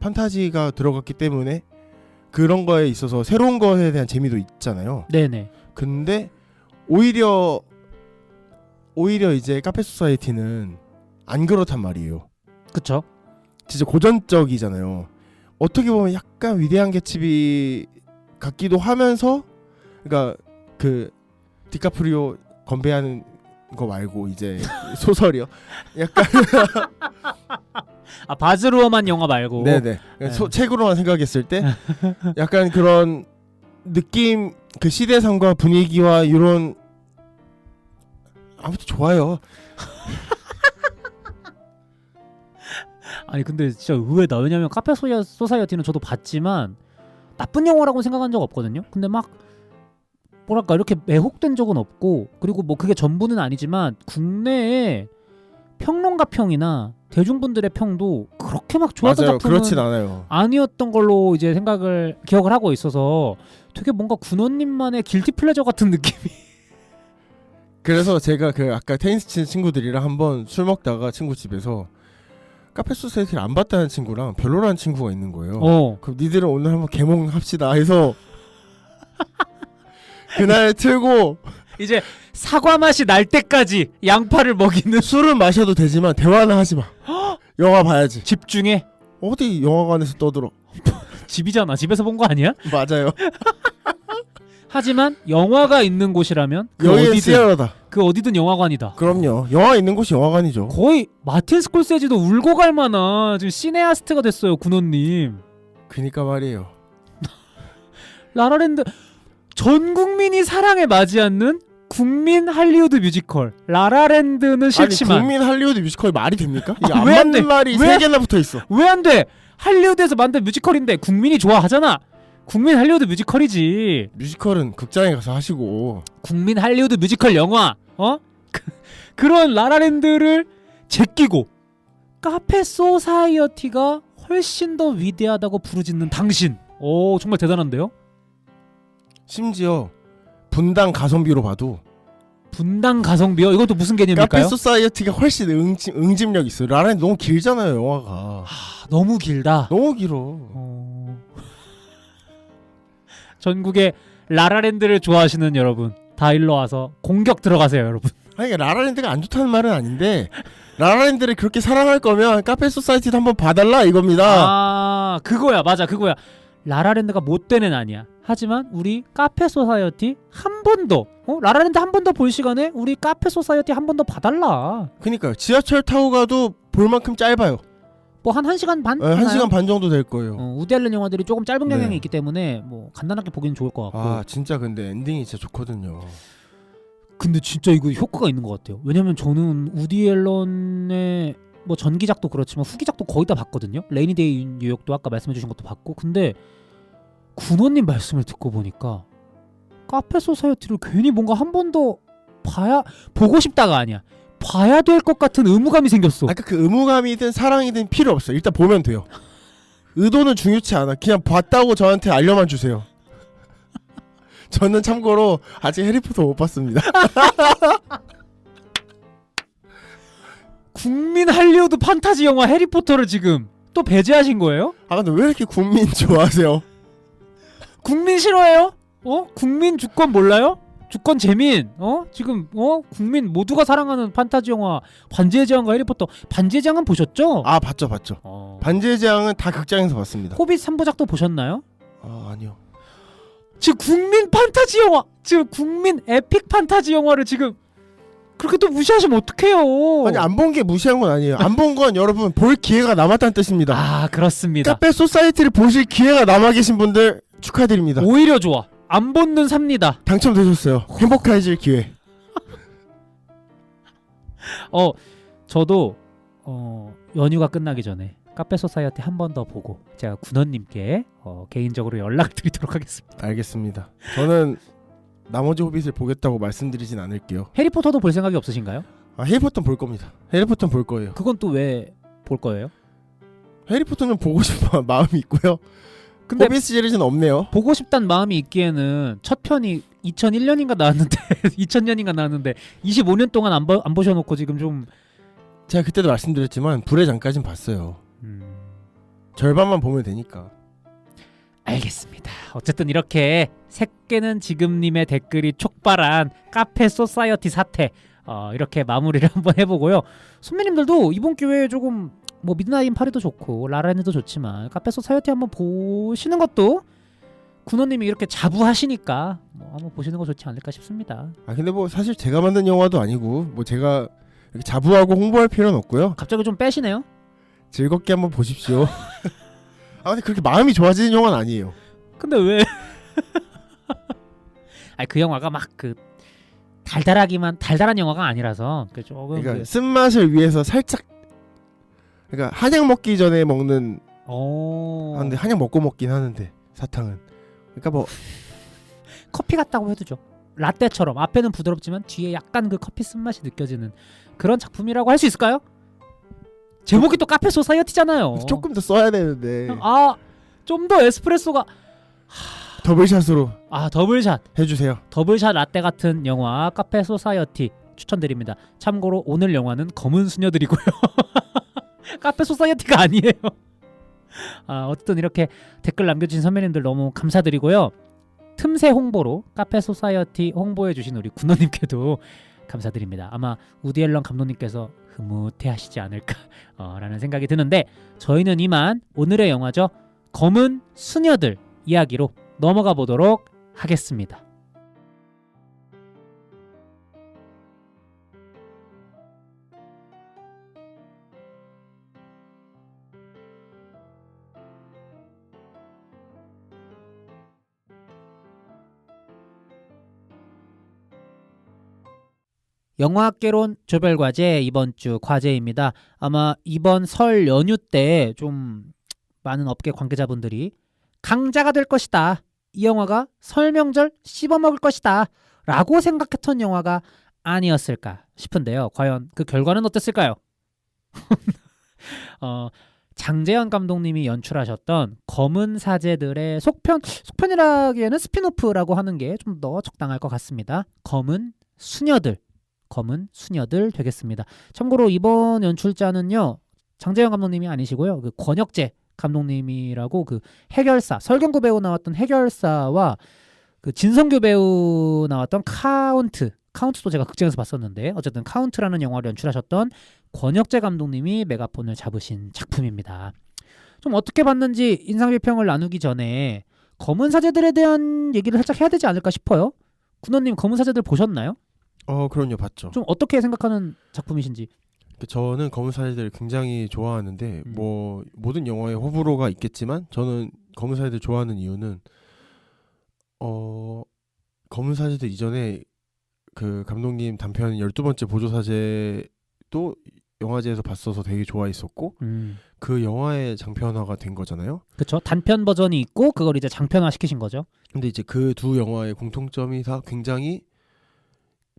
판타지가 들어갔기 때문에 그런 거에 있어서 새로운 것에 대한 재미도 있잖아요. 네네. 근데 오히려 이제 카페 소사이티는 안 그렇단 말이에요. 그쵸. 진짜 고전적이잖아요. 어떻게 보면 약간 위대한 개츠비 같기도 하면서 그러니까 그 디카프리오 건배하는 거 말고 이제 소설이요. 약간 바즈 루어만 영화 말고. 네네. 네. 책으로만 생각했을 때 약간 그런 느낌 그 시대상과 분위기와 이런 아무튼 좋아요. 아니 근데 진짜 의외다. 왜냐면 카페 소사이어티는 저도 봤지만 나쁜 영화라고 생각한 적 없거든요. 근데 막 뭐랄까 이렇게 매혹된 적은 없고 그리고 뭐 그게 전부는 아니지만 국내에 평론가 평이나 대중분들의 평도 그렇게 막 좋았던 맞아요. 작품은 그렇진 않아요. 아니었던 걸로 이제 기억을 하고 있어서 되게 뭔가 군원님만의 길티 플레저 같은 느낌이. 그래서 제가 그 아까 테니스 치는 친구들이랑 한번 술 먹다가 친구 집에서 카페 소사이티를 안 봤다는 친구랑 별로라는 친구가 있는 거예요. 그럼 니들은 오늘 한번 개몽합시다 해서 그날 틀고 이제 사과 맛이 날 때까지 양파를 먹이는. 술은 마셔도 되지만 대화는 하지 마. 영화 봐야지. 집중해. 어디 영화관에서 떠들어. 집이잖아. 집에서 본 거 아니야? 맞아요. 하지만 영화가 있는 곳이라면 여기는 시에러다. 그 어디든 영화관이다. 그럼요. 영화 있는 곳이 영화관이죠. 거의 마틴 스콜세지도 울고 갈 만한 지금 시네아스트가 됐어요, 군원님. 그니까 말이에요. 라라랜드 전 국민이 사랑에 맞지 않는 국민 할리우드 뮤지컬. 라라랜드는 싫지만. 아니 국민 할리우드 뮤지컬이 말이 됩니까? 이게 안 왜 안 돼? 맞는 말이 왜? 3개나 붙어있어. 왜 안 돼? 할리우드에서 만든 뮤지컬인데 국민이 좋아하잖아. 국민 할리우드 뮤지컬이지. 뮤지컬은 극장에 가서 하시고. 국민 할리우드 뮤지컬 영화. 그런 라라랜드를 제끼고 카페 소사이어티가 훨씬 더 위대하다고 부르짖는 당신. 오, 정말 대단한데요? 심지어 분당 가성비로 봐도 분당 가성비요? 이것도 무슨 개념일까요? 카페 소사이어티가 훨씬 응집력 있어요. 라라랜드 너무 길잖아요, 영화가. 너무 길다. 너무 길어. 전국의 라라랜드를 좋아하시는 여러분, 다 일로 와서 공격 들어가세요, 여러분. 아니 라라랜드가 안 좋다는 말은 아닌데 라라랜드를 그렇게 사랑할 거면 카페 소사이티도 한번 봐달라 이겁니다. 그거야. 맞아, 그거야. 라라랜드가 못된 애는 아니야. 하지만 우리 카페 소사이어티 한 번 더 라라랜드 한 번 더 볼 시간에 우리 카페 소사이어티 한 번 더 봐달라. 그니까요. 지하철 타고 가도 볼 만큼 짧아요. 뭐 한 1시간 반? 1시간 반 정도 될 거예요. 우디 알렌 영화들이 조금 짧은 경향이 네. 있기 때문에 뭐 간단하게 보기는 좋을 것 같고. 아 진짜 근데 엔딩이 진짜 좋거든요. 근데 진짜 이거 효과가 있는 것 같아요. 왜냐면 저는 우디 앨런의 뭐 전기작도 그렇지만 후기작도 거의 다 봤거든요. 레이니데이 뉴욕도 아까 말씀해주신 것도 봤고. 근데 군원님 말씀을 듣고 보니까 카페 소사이어티를 괜히 뭔가 한 번 더 보고 싶다가 아니야. 봐야 될 것 같은 의무감이 생겼어. 아까 그 의무감이든 사랑이든 필요 없어. 일단 보면 돼요. 의도는 중요치 않아. 그냥 봤다고 저한테 알려만 주세요. 저는 참고로 아직 해리포터 못 봤습니다. 국민 할리우드 판타지 영화 해리포터를 지금 또 배제하신 거예요? 아 근데 왜 이렇게 국민 좋아하세요? 국민 싫어해요? 국민 주권 몰라요? 주권 재민 지금 국민 모두가 사랑하는 판타지 영화 반지의 제왕과 해리포터. 반지의 제왕은 보셨죠? 아 봤죠. 반지의 제왕은 다 극장에서 봤습니다. 호빗 3부작도 보셨나요? 아 아니요. 지금 국민 판타지 영화, 지금 국민 에픽 판타지 영화를 지금 그렇게 또 무시하시면 어떡해요. 아니 안 본 게 무시한 건 아니에요. 안 본 건 여러분 볼 기회가 남았다는 뜻입니다. 아 그렇습니다. 카페 소사이티를 보실 기회가 남아 계신 분들 축하드립니다. 오히려 좋아. 안 본 눈 삽니다. 당첨되셨어요. 행복해질 기회. 저도 연휴가 끝나기 전에 카페 소사이어티 한 번 더 보고 제가 군원님께 개인적으로 연락드리도록 하겠습니다. 알겠습니다. 저는 나머지 호빗을 보겠다고 말씀드리진 않을게요. 해리포터도 볼 생각이 없으신가요? 해리포터는 볼 겁니다. 해리포터는 볼 거예요. 그건 또 왜 볼 거예요? 해리포터는 보고 싶은 마음이 있고요. 근데 호빗 시리즈는 없네요. 보고 싶단 마음이 있기에는 첫 편이 2001년인가 나왔는데 2000년인가 나왔는데 25년 동안 안 보셔놓고 지금 좀 제가 그때도 말씀드렸지만 불의 장까진 봤어요. 절반만 보면 되니까. 알겠습니다. 어쨌든 이렇게 새끼는 지금님의 댓글이 촉발한 카페 소사이어티 사태 이렇게 마무리를 한번 해보고요. 선배님들도 이번 기회에 조금 뭐 미드나잇 파리도 좋고 라라랜드도 좋지만 카페 소사이어티 한번 보시는 것도 군호님이 이렇게 자부하시니까 뭐 한번 보시는 거 좋지 않을까 싶습니다. 근데 뭐 사실 제가 만든 영화도 아니고 뭐 제가 이렇게 자부하고 홍보할 필요는 없고요. 갑자기 좀 빼시네요. 즐겁게 한번 보십시오. 근데 그렇게 마음이 좋아지는 영화는 아니에요. 근데 왜? 아니 그 영화가 막 그 달달한 영화가 아니라서 조금 그러니까 쓴맛을 위해서 살짝 그러니까 한약 먹기 전에 먹는. 근데 한약 먹고 먹긴 하는데 사탕은. 그러니까 뭐 커피 같다고 해도죠. 라떼처럼 앞에는 부드럽지만 뒤에 약간 그 커피 쓴맛이 느껴지는 그런 작품이라고 할 수 있을까요? 제목이 또 카페 소사이어티잖아요. 조금 더 써야 되는데. 좀 더 에스프레소가 더블샷으로 더블샷 해주세요. 더블샷 라떼 같은 영화 카페 소사이어티 추천드립니다. 참고로 오늘 영화는 검은 수녀들이고요. 카페 소사이어티가 아니에요. 어쨌든 이렇게 댓글 남겨주신 선배님들 너무 감사드리고요. 틈새 홍보로 카페 소사이어티 홍보해주신 우리 군호님께도 감사드립니다. 아마 우디 앨런 감독님께서 흐뭇해하시지 않을까 라는 생각이 드는데 저희는 이만 오늘의 영화죠. 검은 수녀들 이야기로 넘어가 보도록 하겠습니다. 영화학개론 조별과제 이번 주 과제입니다. 아마 이번 설 연휴 때 좀 많은 업계 관계자분들이 강자가 될 것이다. 이 영화가 설 명절 씹어먹을 것이다. 라고 생각했던 영화가 아니었을까 싶은데요. 과연 그 결과는 어땠을까요? 장재현 감독님이 연출하셨던 검은 사제들의 속편이라기에는 스피노프라고 하는 게 좀 더 적당할 것 같습니다. 검은 수녀들 되겠습니다. 참고로 이번 연출자는요 장재현 감독님이 아니시고요 그 권혁재 감독님이라고 그 해결사 설경구 배우 나왔던 해결사와 그 진성규 배우 나왔던 카운트도 제가 극장에서 봤었는데 어쨌든 카운트라는 영화를 연출하셨던 권혁재 감독님이 메가폰을 잡으신 작품입니다. 좀 어떻게 봤는지 인상 비평을 나누기 전에 검은 사제들에 대한 얘기를 살짝 해야 되지 않을까 싶어요. 군원님 검은 사제들 보셨나요? 그럼요, 봤죠. 좀 어떻게 생각하는 작품이신지. 저는 검은 사제들 굉장히 좋아하는데 뭐 모든 영화에 호불호가 있겠지만 저는 검은 사제들 좋아하는 이유는 검은 사제들 이전에 그 감독님 단편 12번째 보조사제도 영화제에서 봤어서 되게 좋아했었고 그 영화의 장편화가 된 거잖아요. 그렇죠. 단편 버전이 있고 그걸 이제 장편화 시키신 거죠. 근데 이제 그 두 영화의 공통점이 다 굉장히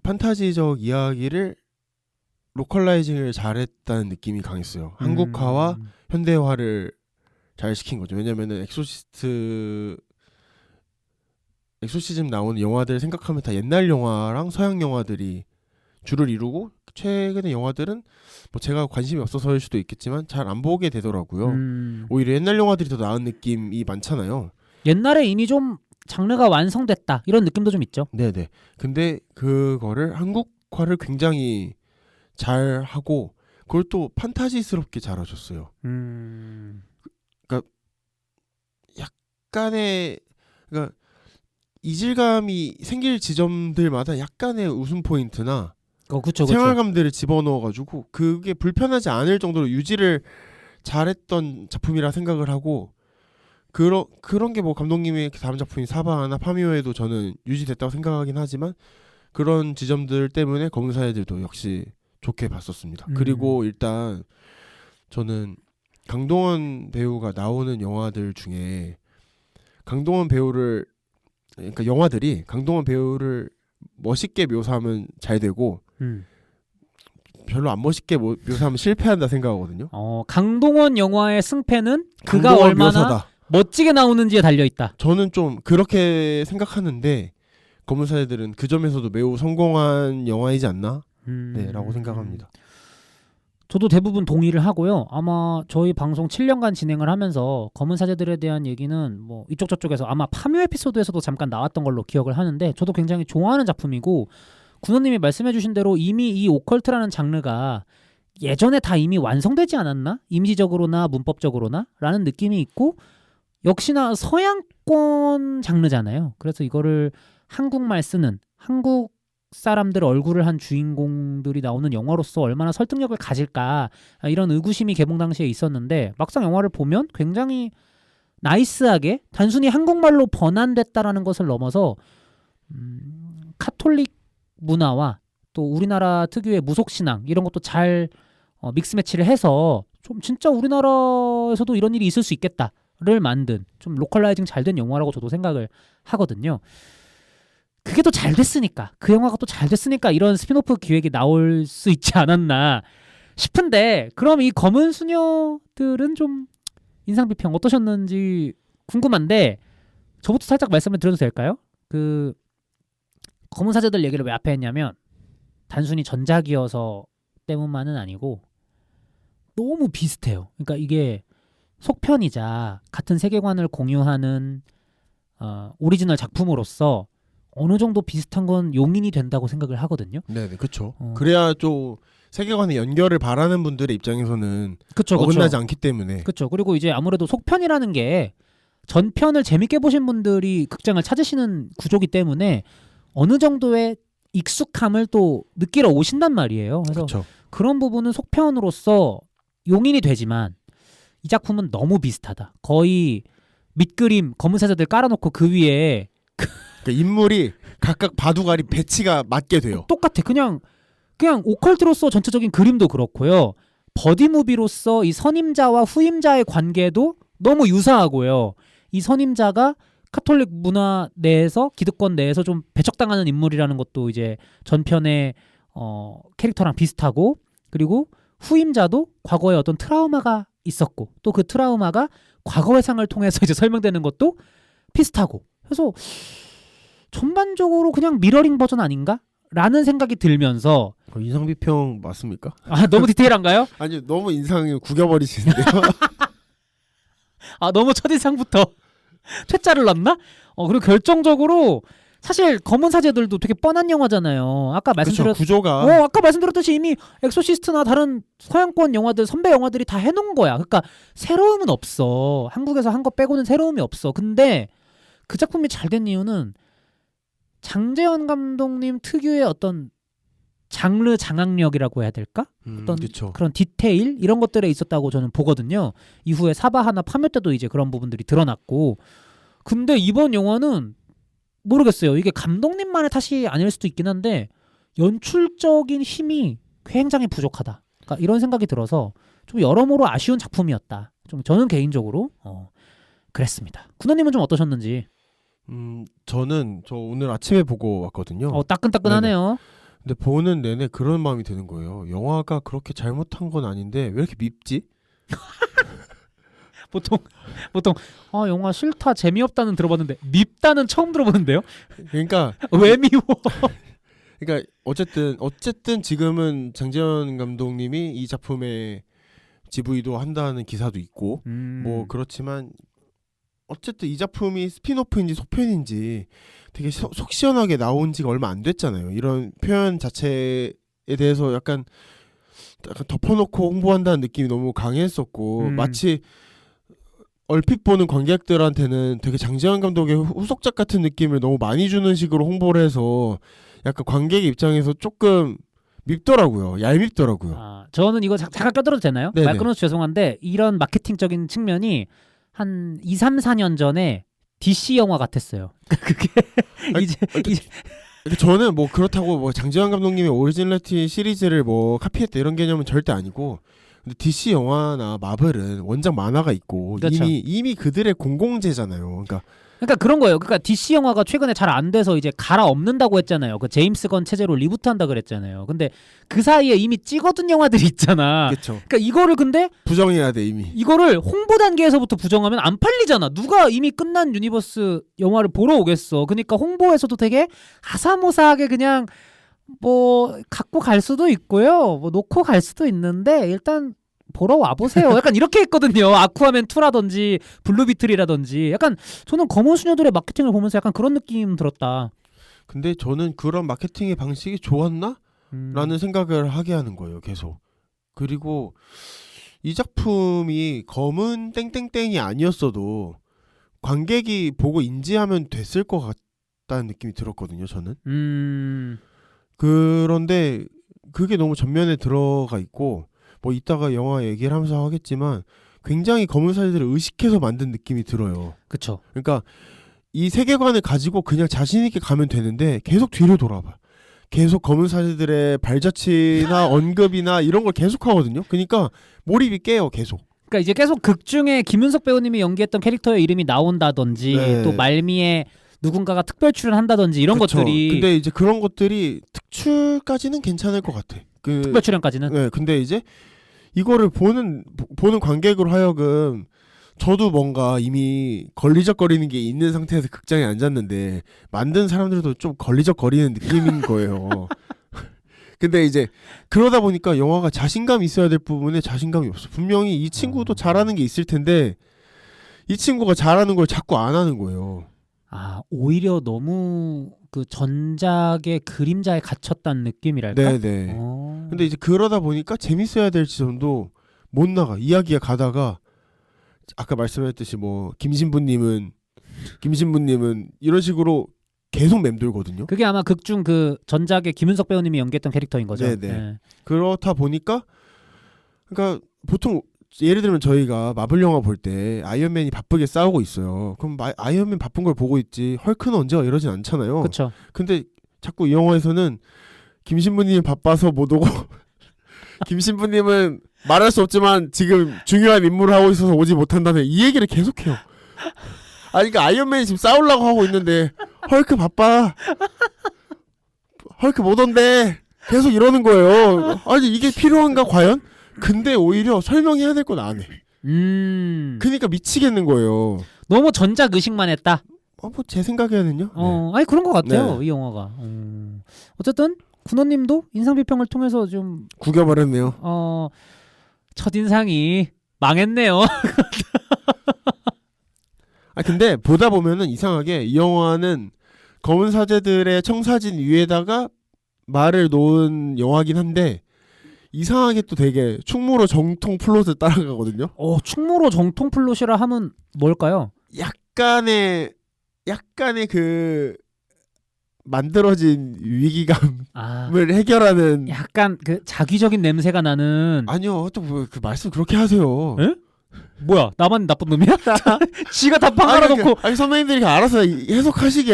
판타지적 이야기를 로컬라이징을 잘했다는 느낌이 강했어요. 한국화와 현대화를 잘 시킨 거죠. 왜냐면은 엑소시즘 나오는 영화들 생각하면 다 옛날 영화랑 서양 영화들이 주를 이루고 최근의 영화들은 뭐 제가 관심이 없어서일 수도 있겠지만 잘 안 보게 되더라고요. 오히려 옛날 영화들이 더 나은 느낌이 많잖아요. 옛날에 이미 좀 장르가 완성됐다 이런 느낌도 좀 있죠. 네네. 근데 그거를 한국화를 굉장히 잘 하고 그걸 또 판타지스럽게 잘하셨어요. 약간의 그러니까 이질감이 생길 지점들마다 약간의 웃음 포인트나 그쵸. 생활감들을 집어넣어가지고 그게 불편하지 않을 정도로 유지를 잘했던 작품이라 생각을 하고 그런 게 뭐 감독님의 다른 작품인 사바나 파미오에도 저는 유지됐다고 생각하긴 하지만 그런 지점들 때문에 검은사제들도 역시 좋게 봤었습니다. 그리고 일단 저는 강동원 배우가 나오는 영화들 중에 강동원 배우를 그러니까 영화들이 강동원 배우를 멋있게 묘사하면 잘 되고 별로 안 멋있게 묘사하면 실패한다 생각하거든요. 강동원 영화의 승패는 그가 얼마나 묘사다. 멋지게 나오는지에 달려 있다. 저는 좀 그렇게 생각하는데 검은사제들은 그 점에서도 매우 성공한 영화이지 않나? 네, 라고 생각합니다. 저도 대부분 동의를 하고요. 아마 저희 방송 7년간 진행을 하면서 검은 사제들에 대한 얘기는 뭐 이쪽 저쪽에서 아마 파묘 에피소드에서도 잠깐 나왔던 걸로 기억을 하는데 저도 굉장히 좋아하는 작품이고 군호님이 말씀해주신 대로 이미 이 오컬트라는 장르가 예전에 다 이미 완성되지 않았나? 이미지적으로나 문법적으로나? 라는 느낌이 있고 역시나 서양권 장르잖아요. 그래서 이거를 한국말 쓰는 한국 사람들 얼굴을 한 주인공들이 나오는 영화로서 얼마나 설득력을 가질까 이런 의구심이 개봉 당시에 있었는데 막상 영화를 보면 굉장히 나이스하게 단순히 한국말로 번안됐다라는 것을 넘어서 카톨릭 문화와 또 우리나라 특유의 무속신앙 이런 것도 잘 믹스매치를 해서 좀 진짜 우리나라에서도 이런 일이 있을 수 있겠다를 만든 좀 로컬라이징 잘 된 영화라고 저도 생각을 하거든요. 그게 또 잘 됐으니까 그 영화가 또 잘 됐으니까 이런 스피노프 기획이 나올 수 있지 않았나 싶은데 그럼 이 검은 수녀들은 좀 인상 비평 어떠셨는지 궁금한데 저부터 살짝 말씀을 드려도 될까요? 그 검은 사제들 얘기를 왜 앞에 했냐면 단순히 전작이어서 때문만은 아니고 너무 비슷해요. 그러니까 이게 속편이자 같은 세계관을 공유하는 오리지널 작품으로서 어느 정도 비슷한 건 용인이 된다고 생각을 하거든요. 네, 그렇죠. 그래야 좀 세계관의 연결을 바라는 분들의 입장에서는 어긋나지 않기 때문에. 그렇죠. 그리고 이제 아무래도 속편이라는 게 전편을 재밌게 보신 분들이 극장을 찾으시는 구조기 때문에 어느 정도의 익숙함을 또 느끼러 오신단 말이에요. 그래서 그쵸. 그런 부분은 속편으로서 용인이 되지만 이 작품은 너무 비슷하다. 거의 밑그림 검은 사자들 깔아놓고 그 위에 그러니까 인물이 각각 바둑알이 배치가 맞게 돼요. 똑같아. 그냥 오컬트로서 전체적인 그림도 그렇고요. 버디무비로서 이 선임자와 후임자의 관계도 너무 유사하고요. 이 선임자가 카톨릭 문화 내에서 기득권 내에서 좀 배척당하는 인물이라는 것도 이제 전편의 캐릭터랑 비슷하고 그리고 후임자도 과거에 어떤 트라우마가 있었고 또 그 트라우마가 과거 회상을 통해서 이제 설명되는 것도 비슷하고 그래서 전반적으로 그냥 미러링 버전 아닌가? 라는 생각이 들면서 인상 비평 맞습니까? 너무 디테일한가요? 아니 너무 인상이 구겨버리시는데요. 너무 첫인상부터 퇴짜를 넣나? 그리고 결정적으로 사실 검은 사제들도 되게 뻔한 영화잖아요. 아까 구조가 아까 말씀드렸듯이 이미 엑소시스트나 다른 서양권 영화들 선배 영화들이 다 해놓은 거야. 그러니까 새로움은 없어. 한국에서 한 거 빼고는 새로움이 없어. 근데 그 작품이 잘 된 이유는 장재현 감독님 특유의 어떤 장르 장악력이라고 해야 될까? 어떤 그쵸. 그런 디테일 이런 것들에 있었다고 저는 보거든요. 이후에 사바하나 파묘 때도 이제 그런 부분들이 드러났고 근데 이번 영화는 모르겠어요. 이게 감독님만의 탓이 아닐 수도 있긴 한데 연출적인 힘이 굉장히 부족하다. 그러니까 이런 생각이 들어서 좀 여러모로 아쉬운 작품이었다. 좀 저는 개인적으로 그랬습니다. 군호님은 좀 어떠셨는지? 저는 오늘 아침에 보고 왔거든요. 따끈따끈하네요. 네네. 근데 보는 내내 그런 마음이 드는 거예요. 영화가 그렇게 잘못한 건 아닌데 왜 이렇게 밉지? 보통 영화 싫다 재미없다는 들어봤는데 밉다는 처음 들어보는데요. 그러니까 왜 미워? 그러니까 어쨌든 지금은 장재현 감독님이 이 작품에 GV도 한다는 기사도 있고 뭐 그렇지만 어쨌든 이 작품이 스피노프인지 소편인지 되게 속 시원하게 나온 지가 얼마 안 됐잖아요. 이런 표현 자체에 대해서 약간 덮어놓고 홍보한다는 느낌이 너무 강했었고 마치 얼핏 보는 관객들한테는 되게 장지현 감독의 후속작 같은 느낌을 너무 많이 주는 식으로 홍보를 해서 약간 관객 입장에서 조금 밉더라고요. 얄밉더라고요. 아, 저는 이거 잠깐 껴들어도 되나요? 네네. 말 끊어서 죄송한데 이런 마케팅적인 측면이 한 2, 3, 4년 전에 DC 영화 같았어요. 그게 이제 저는 뭐 그렇다고 뭐 장지현 감독님의 오리지널티 시리즈를 뭐 카피했다 이런 개념은 절대 아니고, 근데 DC 영화나 마블은 원작 만화가 있고 그렇죠. 이미 그들의 공공재잖아요. 그러니까 그런 거예요. 그러니까 DC 영화가 최근에 잘 안 돼서 이제 갈아엎는다고 했잖아요. 그 제임스 건 체제로 리부트한다 그랬잖아요. 근데 그 사이에 이미 찍어둔 영화들이 있잖아. 그렇죠. 그러니까 이거를 근데 부정해야 돼 이미. 이거를 홍보 단계에서부터 부정하면 안 팔리잖아. 누가 이미 끝난 유니버스 영화를 보러 오겠어. 그러니까 홍보에서도 되게 아사모사하게 그냥 뭐 갖고 갈 수도 있고요. 뭐 놓고 갈 수도 있는데 일단 보러 와보세요. 약간 이렇게 했거든요. 아쿠아맨 2라든지 블루비틀이라든지. 약간 저는 검은 수녀들의 마케팅을 보면서 약간 그런 느낌 들었다. 근데 저는 그런 마케팅의 방식이 좋았나? 라는 생각을 하게 하는 거예요. 계속. 그리고 이 작품이 검은 땡땡땡이 아니었어도 관객이 보고 인지하면 됐을 것 같다는 느낌이 들었거든요. 저는. 그런데 그게 너무 전면에 들어가 있고, 뭐 이따가 영화 얘기를 하면서 하겠지만 굉장히 검은 사제들을 의식해서 만든 느낌이 들어요. 그쵸. 그러니까 이 세계관을 가지고 그냥 자신 있게 가면 되는데 계속 뒤로 돌아봐. 계속 검은 사제들의 발자취나 언급이나 이런 걸 계속 하거든요. 그러니까 몰입이 깨요, 계속. 그러니까 이제 계속 극 중에 김윤석 배우님이 연기했던 캐릭터의 이름이 나온다든지 네. 또 말미에 누군가가 특별 출연한다든지 이런 그쵸. 것들이. 근데 이제 그런 것들이 특출까지는 괜찮을 것 같아. 특별 출연까지는. 네, 근데 이제 이거를 보는 관객으로 하여금 저도 뭔가 이미 걸리적거리는 게 있는 상태에서 극장에 앉았는데 만든 사람들도 좀 걸리적거리는 느낌인 거예요. 근데 이제 그러다 보니까 영화가 자신감이 있어야 될 부분에 자신감이 없어. 분명히 이 친구도 잘하는 게 있을 텐데 이 친구가 잘하는 걸 자꾸 안 하는 거예요. 아, 오히려 너무 그 전작의 그림자에 갇혔다는 느낌이랄까? 네네. 근데 이제 그러다 보니까 재밌어야 될 지점도 못 나가. 이야기가 가다가 아까 말씀하셨듯이 뭐 김신부님은 이런 식으로 계속 맴돌거든요. 그게 아마 극중 그 전작의 김윤석 배우님이 연기했던 캐릭터인 거죠. 네네. 네. 그렇다 보니까 그러니까 보통 예를 들면 저희가 마블 영화 볼 때 아이언맨이 바쁘게 싸우고 있어요. 그럼 아이언맨 바쁜 걸 보고 있지 헐크는 언제가 이러진 않잖아요. 그렇죠. 근데 자꾸 이 영화에서는 김신부님이 바빠서 못 오고 김신부님은 말할 수 없지만 지금 중요한 임무를 하고 있어서 오지 못한다는 이 얘기를 계속해요. 아니 그러니까 아이언맨이 지금 싸우려고 하고 있는데 헐크 바빠. 헐크 못 온대. 계속 이러는 거예요. 아니 이게 필요한가 과연? 근데 오히려 설명해야 될 건 안 해. 그러니까 미치겠는 거예요. 너무 전작 의식만 했다. 뭐 제 생각에는요. 네. 아니 그런 것 같아요. 네. 이 영화가. 어쨌든 군호님도 인상 비평을 통해서 좀 구겨버렸네요. 첫인상이 망했네요. 아 근데 보다 보면은 이상하게 이 영화는 검은 사제들의 청사진 위에다가 말을 놓은 영화긴 한데 이상하게 또 되게 충무로 정통 플롯을 따라가거든요. 충무로 정통 플롯이라 하면 뭘까요? 약간의 그 만들어진 위기감을 해결하는. 약간 그 자기적인 냄새가 나는. 아니요, 또 그 말씀 그렇게 하세요. 에? 뭐야, 나만 나쁜 놈이야? 지가 다 판가라놓고. 아니 선배님들이 해석하시게.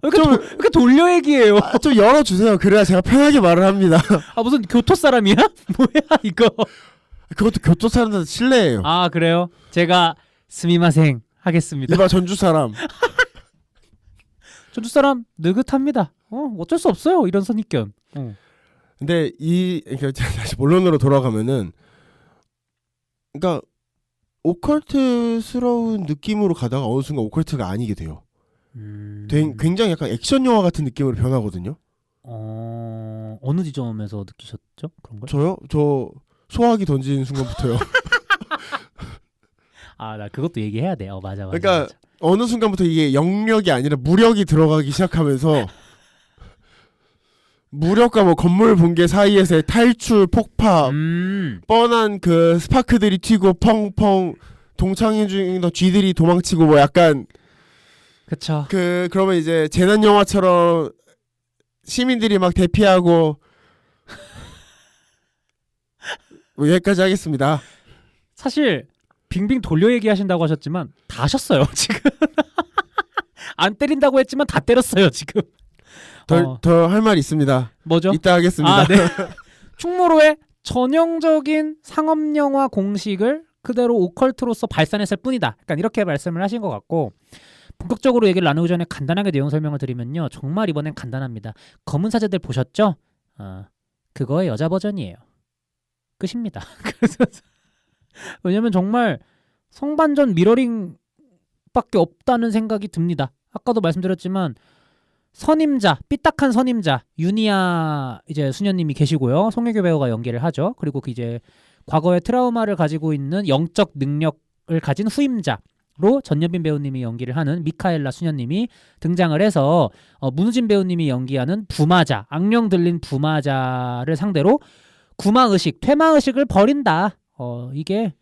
왜 이렇게 돌려 얘기해요? 좀 열어주세요. 그래야 제가 편하게 말을 합니다. 무슨 교토 사람이야? 뭐야 이거? 그것도 교토 사람들한테 실례예요. 아 그래요? 제가 스미마생 하겠습니다. 이봐 전주 사람. 전주 사람 느긋합니다. 어쩔 수 없어요 이런 선입견. 근데 그러니까 다시 본론으로 돌아가면은, 그러니까 오컬트스러운 느낌으로 가다가 어느 순간 오컬트가 아니게 돼요. 굉장히 약간 액션 영화 같은 느낌으로 변하거든요. 어느 지점에서 느끼셨죠? 그런 걸? 저요? 저 소화기 던지는 순간부터요. 아, 나 그것도 얘기해야 돼. 맞아. 그러니까 맞아. 어느 순간부터 이게 영력이 아니라 무력이 들어가기 시작하면서 무력과 뭐 건물 붕괴 사이에서의 탈출, 폭파, 뻔한 그 스파크들이 튀고 펑펑 동창회 중에 쥐들이 도망치고 뭐 약간 그쵸. 그러면 이제 재난 영화처럼 시민들이 막 대피하고 뭐 여기까지 하겠습니다. 사실 빙빙 돌려 얘기하신다고 하셨지만 다 하셨어요 지금. 안 때린다고 했지만 다 때렸어요 지금. 더 할 말 있습니다. 뭐죠? 이따 하겠습니다. 아, 네. 충무로의 전형적인 상업 영화 공식을 그대로 오컬트로서 발산했을 뿐이다. 약간 이렇게 말씀을 하신 것 같고, 본격적으로 얘기를 나누기 전에 간단하게 내용 설명을 드리면요. 정말 이번엔 간단합니다. 검은 사제들 보셨죠? 그거의 여자 버전이에요. 끝입니다. 왜냐면 정말 성반전 미러링밖에 없다는 생각이 듭니다. 아까도 말씀드렸지만 선임자, 삐딱한 선임자 유니아 이제 수녀님이 계시고요. 송혜교 배우가 연기를 하죠. 그리고 그 이제 과거의 트라우마를 가지고 있는 영적 능력을 가진 후임자로 전여빈 배우님이 연기를 하는 미카엘라 수녀님이 등장을 해서 문우진 배우님이 연기하는 부마자, 악령 들린 부마자를 상대로 구마의식, 퇴마의식을 버린다. 이게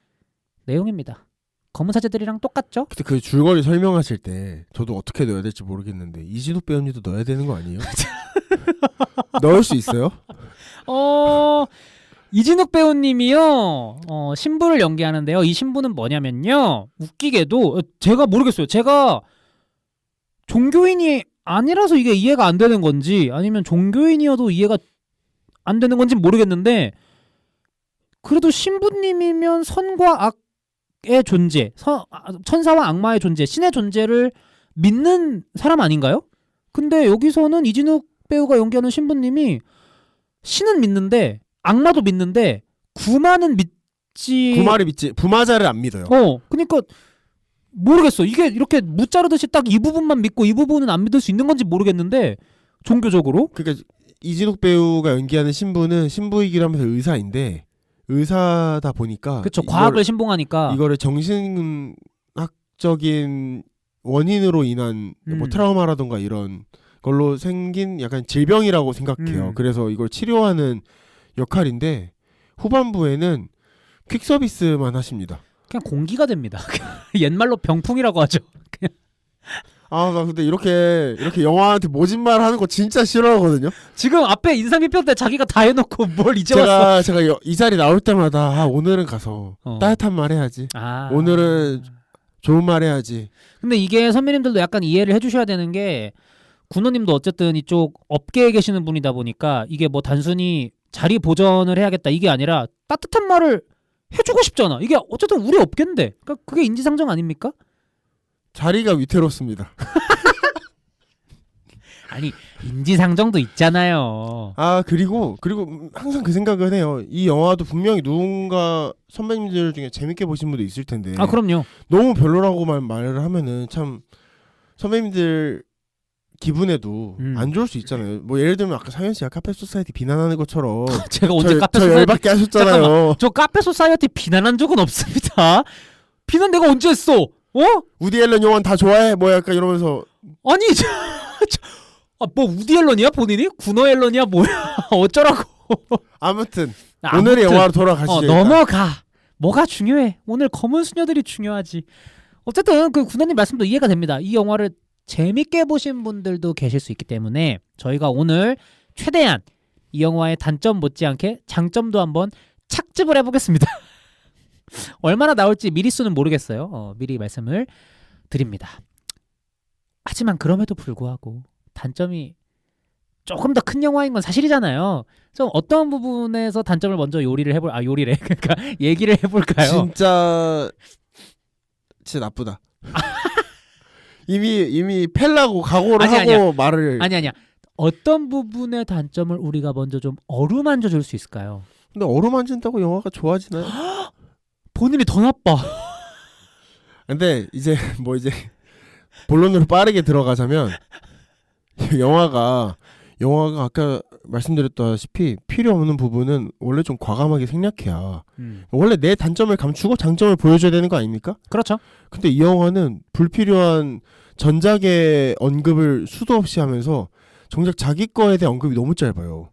내용입니다. 검은 사제들이랑 똑같죠? 근데 그 줄거리 설명하실 때 저도 어떻게 넣어야 될지 모르겠는데 이진욱 배우님도 넣어야 되는 거 아니에요? 넣을 수 있어요? 이진욱 배우님이요. 신부를 연기하는데요. 이 신부는 뭐냐면요. 웃기게도 제가 모르겠어요. 제가 종교인이 아니라서 이게 이해가 안 되는 건지 아니면 종교인이어도 이해가 안 되는 건지 모르겠는데 그래도 신부님이면 선과 악의 존재, 천사와 악마의 존재, 신의 존재를 믿는 사람 아닌가요? 근데 여기서는 이진욱 배우가 연기하는 신부님이 신은 믿는데 악마도 믿는데 구마는 믿지. 구마를 믿지 부마자를 안 믿어요. 그러니까 모르겠어. 이게 이렇게 무자르듯이 딱 이 부분만 믿고 이 부분은 안 믿을 수 있는 건지 모르겠는데 종교적으로. 그러니까 이진욱 배우가 연기하는 신부는 신부이기도 하면서 의사인데 의사다 보니까 그렇죠. 과학을 신봉하니까 이거를 정신학적인 원인으로 인한 뭐 트라우마라던가 이런 걸로 생긴 약간 질병이라고 생각해요. 그래서 이걸 치료하는 역할인데 후반부에는 퀵 서비스만 하십니다. 그냥 공기가 됩니다. 옛말로 병풍이라고 하죠. 나 근데 이렇게 영화한테 모진 말 하는 거 진짜 싫어하거든요. 지금 앞에 인상 비평 때 자기가 다 해놓고 뭘 이제 왔어. 제가 이 자리 나올 때마다 오늘은 가서 따뜻한 말 해야지. 오늘은 좋은 말 해야지. 근데 이게 선배님들도 약간 이해를 해주셔야 되는 게 군호님도 어쨌든 이쪽 업계에 계시는 분이다 보니까 이게 뭐 단순히 자리 보전을 해야겠다 이게 아니라 따뜻한 말을 해주고 싶잖아. 이게 어쨌든 우리 업계인데 그러니까 그게 인지상정 아닙니까? 자리가 위태롭습니다. 아니 인지상정도 있잖아요. 그리고 항상 그 생각을 해요. 이 영화도 분명히 누군가 선배님들 중에 재밌게 보신 분도 있을 텐데. 그럼요. 너무 별로라고만 말을 하면은 참 선배님들 기분에도 안 좋을 수 있잖아요. 뭐 예를 들면 아까 상현 씨가 카페 소사이티 비난하는 것처럼 제가 언제 카페 소사이티 열받게 하셨잖아요. 잠깐만, 저 카페 소사이티 비난한 적은 없습니다. 비난 내가 언제 했어? 우디 앨런 영화 다 좋아해? 뭐 약간 이러면서 아니 뭐 우디 앨런이야 본인이? 군호 앨런이야 뭐야? 어쩌라고? 아무튼 오늘의 영화로 돌아가시죠. 넘어가. 뭐가 중요해? 오늘 검은 수녀들이 중요하지. 어쨌든 그 군호님 말씀도 이해가 됩니다. 이 영화를 재밌게 보신 분들도 계실 수 있기 때문에 저희가 오늘 최대한 이 영화의 단점 못지않게 장점도 한번 착즙을 해보겠습니다. 얼마나 나올지 미리수는 모르겠어요. 미리 말씀을 드립니다. 하지만 그럼에도 불구하고 단점이 조금 더 큰 영화인 건 사실이잖아요. 좀 어떤 부분에서 단점을 먼저 요리래. 그러니까 얘기를 해볼까요? 진짜 나쁘다. 이미 팰라고 각오를 하고 말을. 아니야. 어떤 부분의 단점을 우리가 먼저 좀 어루만져 줄 수 있을까요? 근데 어루만진다고 영화가 좋아지나요? 본인이 더 나빠. 근데 이제 본론으로 빠르게 들어가자면 영화가 아까 말씀드렸다시피 필요 없는 부분은 원래 좀 과감하게 생략해야 원래 내 단점을 감추고 장점을 보여줘야 되는 거 아닙니까? 그렇죠. 근데 이 영화는 불필요한 전작의 언급을 수도 없이 하면서 정작 자기 거에 대한 언급이 너무 짧아요.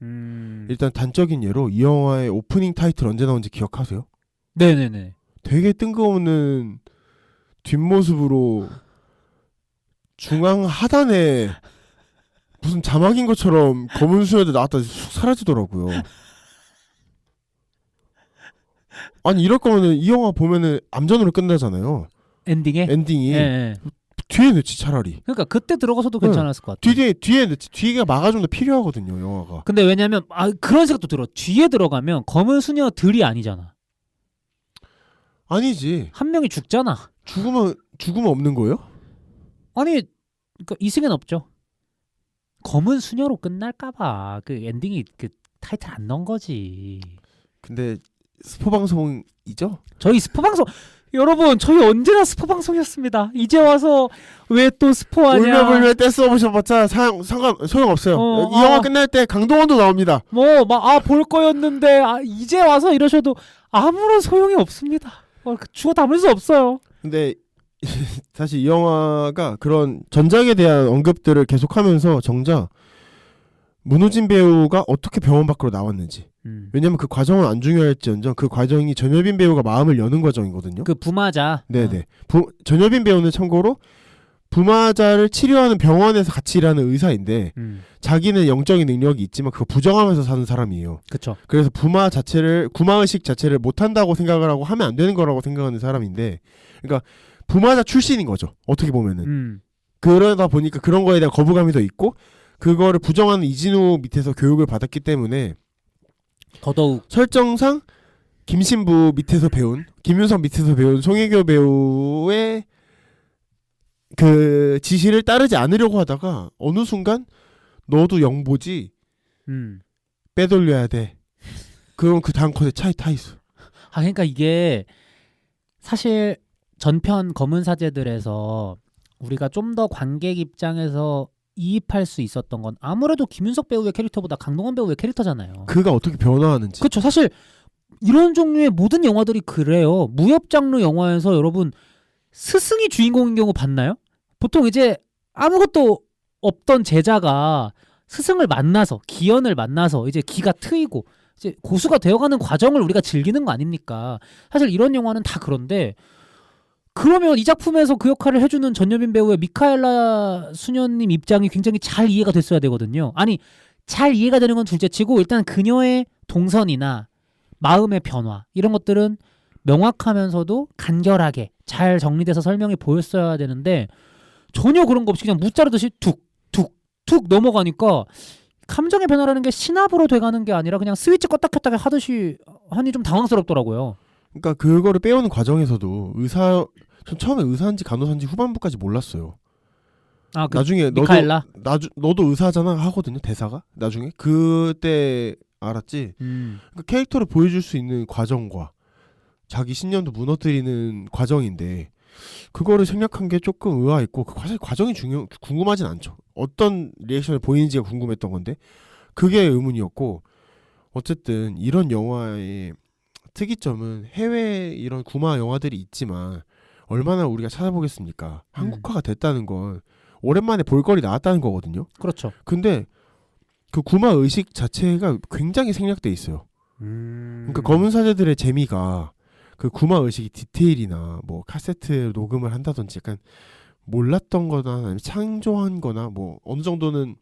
일단 단적인 예로 이 영화의 오프닝 타이틀 언제 나온지 기억하세요? 네네네. 되게 뜬금없는 뒷모습으로 중앙 하단에 무슨 자막인 것처럼 검은 수염에 나왔다 쑥 사라지더라고요. 아니 이럴 거면은 이 영화 보면은 암전으로 끝나잖아요. 엔딩에? 엔딩이. 예, 예. 뒤에 넣지 차라리. 그러니까 그때 들어가서도 괜찮았을 것 같아요. 뒤에 넣지. 뒤가 막아주면 필요하거든요 영화가. 근데 왜냐면 그런 생각도 들어. 뒤에 들어가면 검은 수녀들이 아니잖아. 아니지. 한 명이 죽잖아. 죽으면 없는 거예요? 아니 그러니까 이승엔 없죠. 검은 수녀로 끝날까봐 그 엔딩이 그 타이틀 안 넣은 거지. 근데 스포 방송이죠? 저희 스포 방송 여러분 저희 언제나 스포 방송이었습니다. 이제 와서 왜 또 스포하냐? 울며불며 떼써 보셔봤자 소용 없어요. 이 영화 끝날 때 강동원도 나옵니다. 뭐 막 볼 거였는데 이제 와서 이러셔도 아무런 소용이 없습니다. 주워 담을 수 없어요. 근데 사실 이 영화가 그런 전작에 대한 언급들을 계속하면서 정작 문호진 배우가 어떻게 병원 밖으로 나왔는지 왜냐면 그 과정은 안 중요할지언정 그 과정이 전여빈 배우가 마음을 여는 과정이거든요. 그 부마자. 네네. 전여빈 배우는 참고로 부마자를 치료하는 병원에서 같이 일하는 의사인데 자기는 영적인 능력이 있지만 그거 부정하면서 사는 사람이에요. 그렇죠. 그래서 구마의식 자체를 못한다고 생각을 하고 하면 안 되는 거라고 생각하는 사람인데 그러니까 부마자 출신인 거죠. 어떻게 보면은. 그러다 보니까 그런 거에 대한 거부감이 더 있고 그거를 부정하는 이진우 밑에서 교육을 받았기 때문에 더더욱 설정상 김신부 밑에서 배운 김윤석 밑에서 배운 송혜교 배우의 그 지시를 따르지 않으려고 하다가 어느 순간 너도 영보지 빼돌려야 돼. 그럼 그 다음 컷에 차이 타이수. 그러니까 이게 사실 전편 검은 사제들에서 우리가 좀 더 관객 입장에서 이입할 수 있었던 건 아무래도 김윤석 배우의 캐릭터보다 강동원 배우의 캐릭터잖아요. 그가 어떻게 변화하는지. 그렇죠. 사실 이런 종류의 모든 영화들이 그래요. 무협 장르 영화에서 여러분 스승이 주인공인 경우 봤나요? 보통 이제 아무것도 없던 제자가 스승을 만나서 기연을 만나서 이제 기가 트이고 이제 고수가 되어가는 과정을 우리가 즐기는 거 아닙니까? 사실 이런 영화는 다 그런데 그러면 이 작품에서 그 역할을 해주는 전여빈 배우의 미카엘라 수녀님 입장이 굉장히 잘 이해가 됐어야 되거든요. 아니 잘 이해가 되는 건 둘째치고 일단 그녀의 동선이나 마음의 변화 이런 것들은 명확하면서도 간결하게 잘 정리돼서 설명이 보였어야 되는데 전혀 그런 거 없이 그냥 무자르듯이 툭툭툭 넘어가니까 감정의 변화라는 게 시나브로 돼가는 게 아니라 그냥 스위치 껐다 켰다 하듯이 하니 좀 당황스럽더라고요. 그러니까 그거를 빼오는 과정에서도 전 처음에 의사인지 간호사인지 후반부까지 몰랐어요. 나중에 미카엘라? 너도 의사잖아 하거든요 대사가 나중에 그때 알았지. 그러니까 캐릭터를 보여줄 수 있는 과정과 자기 신념도 무너뜨리는 과정인데 그거를 생략한 게 조금 의아했고 사실 과정이 궁금하진 않죠. 어떤 리액션을 보이는지가 궁금했던 건데 그게 의문이었고 어쨌든 이런 영화의 특이점은 해외 이런 구마 영화들이 있지만 얼마나 우리가 찾아보겠습니까? 한국화가 됐다는 건 오랜만에 볼거리 나왔다는 거거든요. 그렇죠. 근데 그 구마 의식 자체가 굉장히 생략돼 있어요. 그러니까 검은 사제들의 재미가 그 구마 의식이 디테일이나 뭐 카세트 녹음을 한다든지 약간 몰랐던 거나 아니면 창조한 거나 뭐 어느 정도는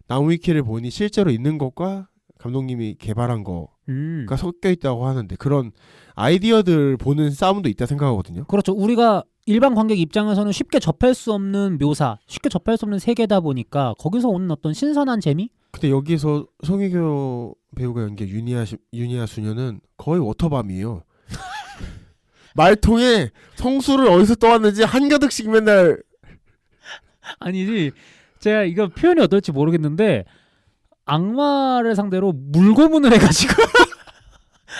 나무위키를 보니 실제로 있는 것과 감독님이 개발한 거가 섞여 있다고 하는데 그런 아이디어들 보는 싸움도 있다 생각하거든요. 그렇죠. 우리가 일반 관객 입장에서는 쉽게 접할 수 없는 묘사, 쉽게 접할 수 없는 세계다 보니까 거기서 오는 어떤 신선한 재미? 근데 여기서 송혜교 배우가 연기한 유니아 수녀는 거의 워터밤이에요. 말통에 성수를 어디서 떠왔는지 한가득씩 맨날 아니지. 제가 이거 표현이 어떨지 모르겠는데 악마를 상대로 물고문을 해가지고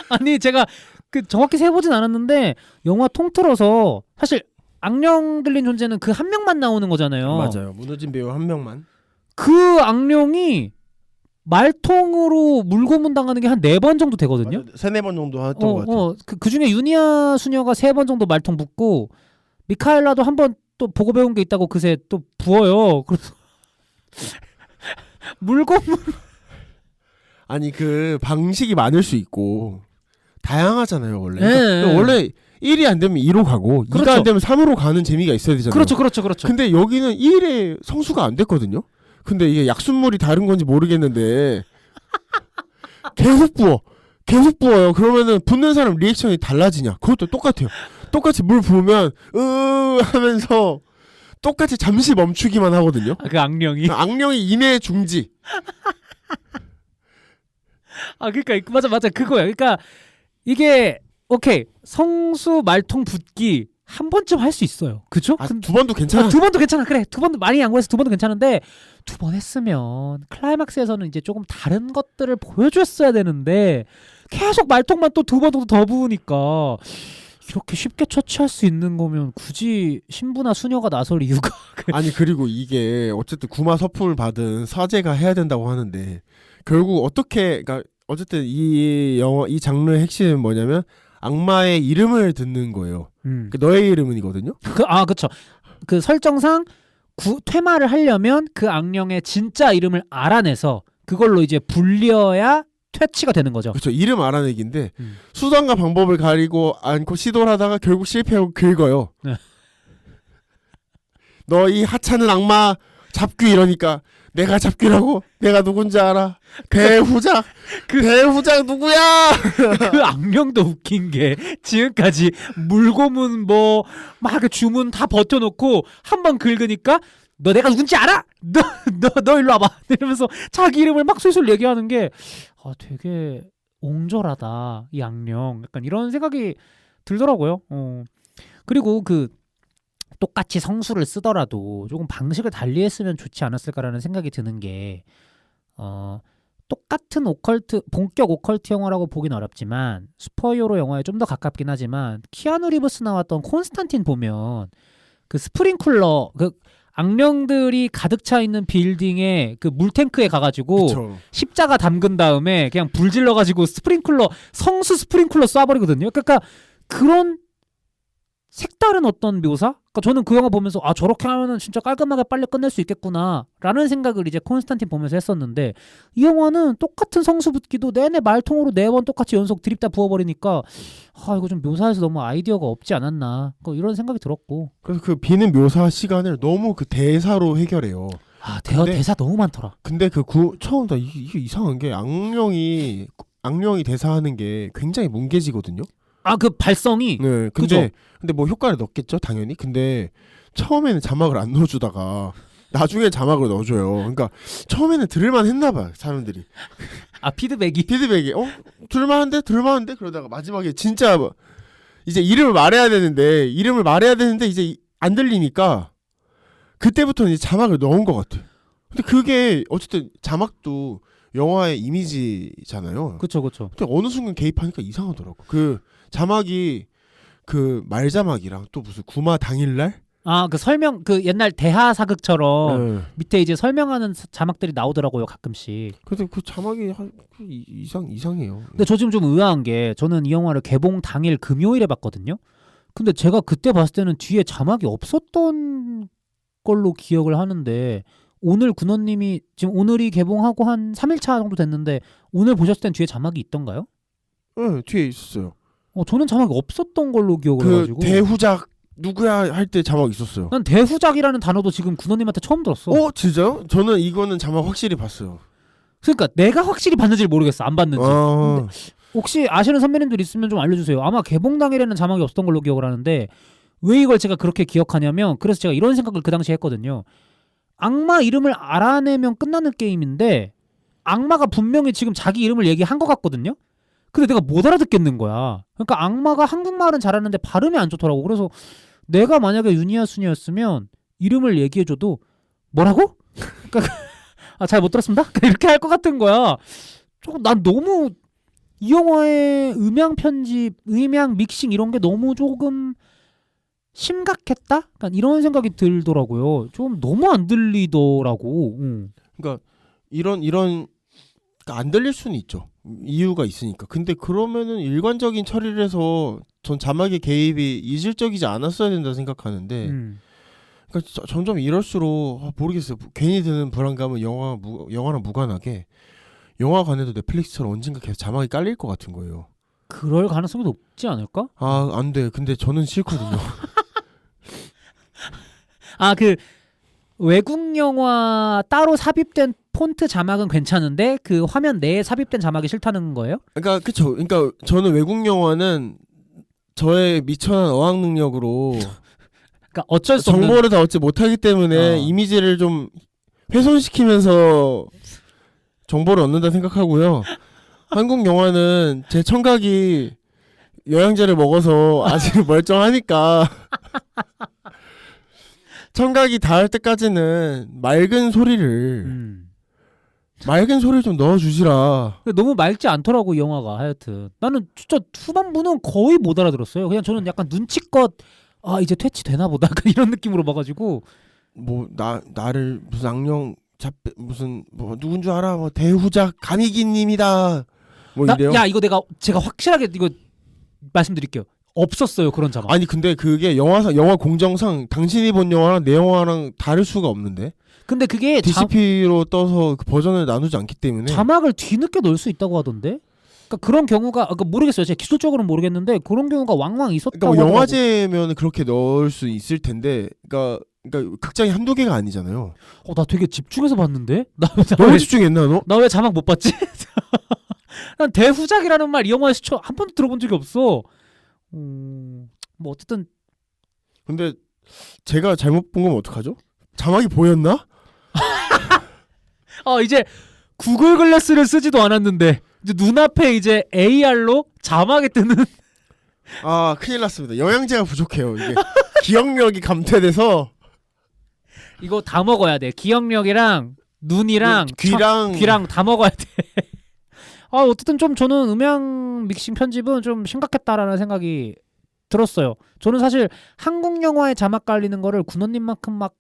아니 제가 그 정확히 세보진 않았는데 영화 통틀어서 사실 악령 들린 존재는 그 한 명만 나오는 거잖아요. 맞아요. 문호진 배우 한 명만. 그 악령이 말통으로 물고문 당하는 게 한 4번 정도 되거든요. 맞아, 3-4번 정도 했던 것 같아요. 그 중에 유니아 수녀가 3번 정도 말통 붓고 미카엘라도 한 번 또 보고 배운 게 있다고 그새 또 부어요. 그래서 물고문 아니 그 방식이 많을 수 있고 다양하잖아요 원래. 네. 그러니까 원래 1이 안 되면 2로 가고 그렇죠. 2가 안 되면 3으로 가는 재미가 있어야 되잖아요. 그렇죠. 근데 여기는 1의 성수가 안 됐거든요. 근데 이게 약순물이 다른 건지 모르겠는데 계속 부어요. 그러면은 붓는 사람 리액션이 달라지냐? 그것도 똑같아요. 똑같이 물 부으면 하면서 똑같이 잠시 멈추기만 하거든요. 그 악령이. 악령이 인해 중지. 그러니까 맞아 그거야. 그러니까 이게 오케이 성수 말통 붓기 한 번쯤 할 수 있어요. 그죠? 두 번도 괜찮아. 두 번도 괜찮아. 그래. 두 번도 많이 양보해서 두 번도 괜찮은데 2번 했으면 클라이막스에서는 이제 조금 다른 것들을 보여줬어야 되는데 계속 말통만 또 2번 정도 더 부으니까 이렇게 쉽게 처치할 수 있는 거면 굳이 신부나 수녀가 나설 이유가 아니 그리고 이게 어쨌든 구마 서품을 받은 사제가 해야 된다고 하는데 결국 어떻게 그러니까 어쨌든 이 장르의 핵심은 뭐냐면 악마의 이름을 듣는 거예요. 너의 이름은이거든요. 그쵸. 그 설정상 퇴마를 하려면 그 악령의 진짜 이름을 알아내서 그걸로 이제 불려야 퇴치가 되는 거죠. 그렇죠. 이름 알아내기인데 수단과 방법을 가리고 않고 시도를 하다가 결국 실패하고 긁어요. 네. 너 이 하찮은 악마 잡귀 이러니까 내가 잡귀라고? 내가 누군지 알아? 대후작! 대후작 누구야? 그 악령도 웃긴 게 지금까지 물고문 막 주문 다 버텨놓고 한 번 긁으니까 너 내가 누군지 알아? 너 일로 와봐 이러면서 자기 이름을 막 술술 얘기하는 게 되게 옹졸하다 이 악령 약간 이런 생각이 들더라고요. 그리고 그 똑같이 성수를 쓰더라도 조금 방식을 달리했으면 좋지 않았을까라는 생각이 드는 게 똑같은 본격 오컬트 영화라고 보긴 어렵지만 슈퍼히어로 영화에 좀 더 가깝긴 하지만 키아누 리브스 나왔던 콘스탄틴 보면 그 스프링쿨러 그 악령들이 가득 차 있는 빌딩에 그 물탱크에 가가지고 그쵸. 십자가 담근 다음에 그냥 불 질러가지고 성수 스프링쿨러 쏴버리거든요. 그러니까 그런 색다른 어떤 묘사? 그러니까 저는 그 영화 보면서 저렇게 하면은 진짜 깔끔하게 빨리 끝낼 수 있겠구나라는 생각을 이제 콘스탄틴 보면서 했었는데 이 영화는 똑같은 성수 붓기도 내내 말통으로 4번 똑같이 연속 드립다 부어버리니까 이거 좀 묘사에서 너무 아이디어가 없지 않았나 이런 생각이 들었고 그래서 그 비는 묘사 시간을 너무 그 대사로 해결해요. 대사 너무 많더라. 근데 처음 이게 이상한 게 악령이 대사하는 게 굉장히 뭉개지거든요. 그 발성이. 네. 근데 뭐 효과를 넣겠죠, 당연히. 근데 처음에는 자막을 안 넣어주다가 나중에 자막을 넣어줘요. 그러니까 처음에는 들을만 했나봐 사람들이. 피드백이. 들을만한데 그러다가 마지막에 진짜 이제 이름을 말해야 되는데 이제 안 들리니까 그때부터는 이제 자막을 넣은 것 같아. 근데 그게 어쨌든 자막도 영화의 이미지잖아요. 그쵸. 근데 어느 순간 개입하니까 이상하더라고. 그 자막이 그 말자막이랑 또 무슨 구마 당일날? 그 설명 그 옛날 대하 사극처럼 밑에 이제 설명하는 자막들이 나오더라고요 가끔씩. 근데 그 자막이 이상해요. 근데 저 지금 좀 의아한 게 저는 이 영화를 개봉 당일 금요일에 봤거든요. 근데 제가 그때 봤을 때는 뒤에 자막이 없었던 걸로 기억을 하는데 오늘 군원님이 지금 오늘이 개봉하고 한 3일차 정도 됐는데 오늘 보셨을 땐 뒤에 자막이 있던가요? 네, 뒤에 있었어요. 저는 자막이 없었던 걸로 기억을 해가지고. 대후작 누구야 할 때 자막 있었어요. 난 대후작이라는 단어도 지금 군원님한테 처음 들었어. 진짜요? 저는 이거는 자막 확실히 봤어요. 그러니까 내가 확실히 봤는지 모르겠어. 안 봤는지. 근데 혹시 아시는 선배님들 있으면 좀 알려주세요. 아마 개봉 당일에는 자막이 없었던 걸로 기억을 하는데 왜 이걸 제가 그렇게 기억하냐면 그래서 제가 이런 생각을 그 당시에 했거든요. 악마 이름을 알아내면 끝나는 게임인데 악마가 분명히 지금 자기 이름을 얘기한 것 같거든요. 근데 내가 못 알아듣겠는 거야. 그러니까 악마가 한국말은 잘하는데 발음이 안 좋더라고. 그래서 내가 만약에 유니아 순이었으면 이름을 얘기해줘도 뭐라고? 그러니까 잘 못 들었습니다. 이렇게 할 것 같은 거야. 난 너무 이 영화의 음향 편집, 음향 믹싱 이런 게 너무 조금 심각했다? 약간 이런 생각이 들더라고요. 좀 너무 안 들리더라고. 그러니까 이런 그러니까 안 들릴 수는 있죠. 이유가 있으니까. 근데 그러면은 일관적인 처리를 해서 전 자막의 개입이 이질적이지 않았어야 된다 생각하는데 그러니까 점점 이럴수록 모르겠어요. 괜히 드는 불안감은 영화랑 무관하게 영화관에도 넷플릭스처럼 언젠가 계속 자막이 깔릴 것 같은 거예요. 그럴 가능성이 높지 않을까? 아, 안 돼. 근데 저는 싫거든요. 아, 그 외국 영화 따로 삽입된 폰트 자막은 괜찮은데 그 화면 내에 삽입된 자막이 싫다는 거예요? 그러니까 그쵸. 그러니까 저는 외국 영화는 저의 미천한 어학 능력으로 그러니까 어쩔 수 없는 정보를 다 얻지 못하기 때문에 이미지를 좀 훼손시키면서 정보를 얻는다 생각하고요. 한국 영화는 제 청각이 영양제를 먹어서 아직 멀쩡하니까 청각이 닿을 때까지는 맑은 소리를 좀 넣어주시라. 너무 맑지 않더라고 영화가. 하여튼 나는 진짜 후반부는 거의 못 알아들었어요. 그냥 저는 약간 눈치껏 아 이제 퇴치되나 보다 약간 이런 느낌으로 봐가지고 뭐 나를 무슨 악령 무슨 뭐 누군 줄 알아? 뭐 대후작 감이기님이다. 뭐 이래요. 야 이거 제가 확실하게 이거 말씀드릴게요. 없었어요 그런 자막. 아니 근데 그게 영화 공정상 당신이 본 영화랑 내 영화랑 다를 수가 없는데. 근데 그게 DCP로 떠서 그 버전을 나누지 않기 때문에 자막을 뒤늦게 넣을 수 있다고 하던데. 그러니까 그런 경우가 모르겠어요. 제가 기술적으로는 모르겠는데 그런 경우가 왕왕 있었다고 그러니까 뭐 하더라고. 영화제면 그렇게 넣을 수 있을 텐데, 그러니까 극장이 한두 개가 아니잖아요. 나 되게 집중해서 봤는데. 너무 집중했나 너? 나 왜 자막 못 봤지? 난 대후작이라는 말 이 영화에서 한 번도 들어본 적이 없어. 뭐 어쨌든 근데 제가 잘못 본 거면 어떡하죠? 자막이 보였나? 이제 구글 글래스를 쓰지도 않았는데 이제 눈앞에 이제 AR로 자막이 뜨는. 아 큰일 났습니다. 영양제가 부족해요. 이게 기억력이 감퇴돼서 이거 다 먹어야 돼. 기억력이랑 눈이랑 귀랑 다 먹어야 돼. 어쨌든 좀 저는 음향 믹싱 편집은 좀 심각했다라는 생각이 들었어요. 저는 사실 한국 영화에 자막 깔리는 거를 군원님만큼 막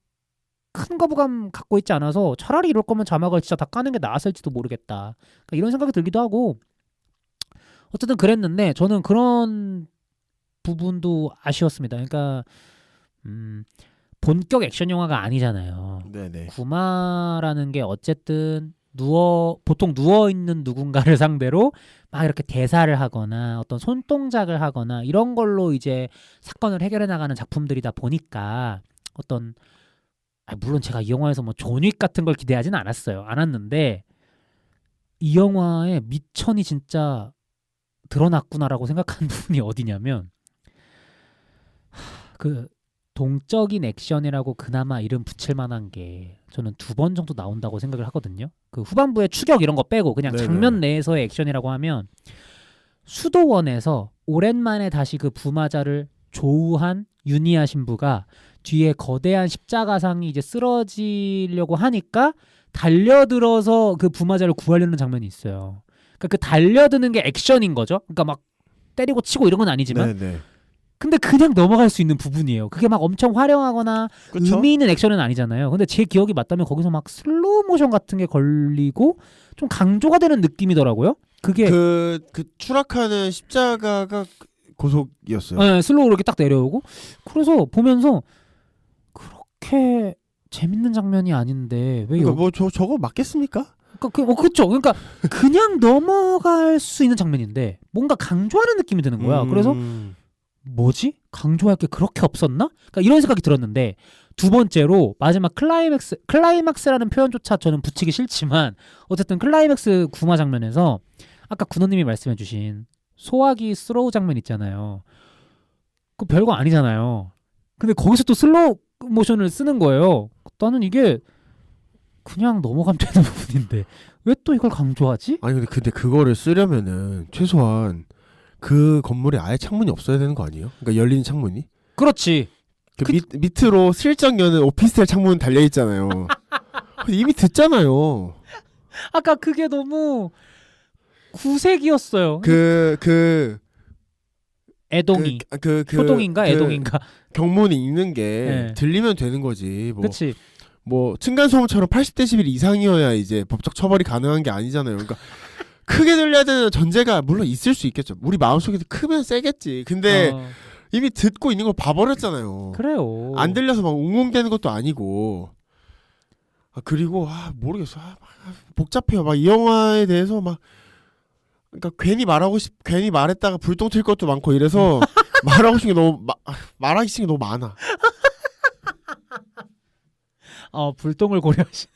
큰 거부감 갖고 있지 않아서 차라리 이럴 거면 자막을 진짜 다 까는 게 나았을지도 모르겠다. 그러니까 이런 생각이 들기도 하고 어쨌든 그랬는데 저는 그런 부분도 아쉬웠습니다. 그러니까 본격 액션 영화가 아니잖아요. 네네. 구마라는 게 어쨌든 보통 누워있는 누군가를 상대로 막 이렇게 대사를 하거나 어떤 손동작을 하거나 이런 걸로 이제 사건을 해결해 나가는 작품들이다 보니까 어떤 물론 제가 이 영화에서 뭐 존윅 같은 걸 기대하진 않았는데 이 영화의 미천이 진짜 드러났구나라고 생각한 부분이 어디냐면 그 동적인 액션이라고 그나마 이름 붙일 만한 게 저는 2번 정도 나온다고 생각을 하거든요. 그 후반부에 추격 이런 거 빼고 그냥 네네. 장면 내에서의 액션이라고 하면 수도원에서 오랜만에 다시 그 부마자를 조우한 유니아 신부가 뒤에 거대한 십자가상이 이제 쓰러지려고 하니까 달려들어서 그 부마자를 구하려는 장면이 있어요. 그러니까 그 달려드는 게 액션인 거죠. 그러니까 막 때리고 치고 이런 건 아니지만 네네. 근데 그냥 넘어갈 수 있는 부분이에요. 그게 막 엄청 화려하거나 그쵸? 의미 있는 액션은 아니잖아요. 근데 제 기억이 맞다면 거기서 막 슬로우 모션 같은 게 걸리고 좀 강조가 되는 느낌이더라고요. 그게 그 추락하는 십자가가 고속이었어요. 네, 슬로우 이렇게 딱 내려오고 그래서 보면서 그렇게 재밌는 장면이 아닌데 왜 그러니까 뭐 저거 맞겠습니까? 그렇죠. 그러니까 그냥 넘어갈 수 있는 장면인데 뭔가 강조하는 느낌이 드는 거야. 그래서 뭐지? 강조할 게 그렇게 없었나? 그러니까 이런 생각이 들었는데 두 번째로 마지막 클라이막스라는 표현조차 저는 붙이기 싫지만 어쨌든 클라이맥스 구마 장면에서 아까 군호님이 말씀해주신 소화기 스로우 장면 있잖아요. 그 별거 아니잖아요. 근데 거기서 또 슬로우 모션을 쓰는 거예요. 나는 이게 그냥 넘어가면 되는 부분인데 왜 또 이걸 강조하지? 아니 근데 그거를 쓰려면은 최소한 그 건물에 아예 창문이 없어야 되는 거 아니에요? 그러니까 열리는 창문이? 그렇지. 밑으로 슬쩍 여는 오피스텔 창문 달려 있잖아요. 이미 듣잖아요. 아까 그게 너무 구색이었어요. 애동이 효동인가 애동인가 경문이 있는 게 네. 들리면 되는 거지. 뭐 그렇지. 뭐 층간소음처럼 80dB 이상이어야 이제 법적 처벌이 가능한 게 아니잖아요. 그러니까 크게 들려야 되는 전제가 물론 있을 수 있겠죠. 우리 마음속에 크면 세겠지. 근데 이미 듣고 있는 걸 봐버렸잖아요. 그래요. 안 들려서 막 웅웅대는 것도 아니고. 그리고 모르겠어. 복잡해요. 막 이 영화에 대해서 막 그러니까 괜히 말했다가 불똥 튈 것도 많고 이래서 말하고 싶은 게 말하기 싫은 게 너무 많아. 불똥을 고려하시.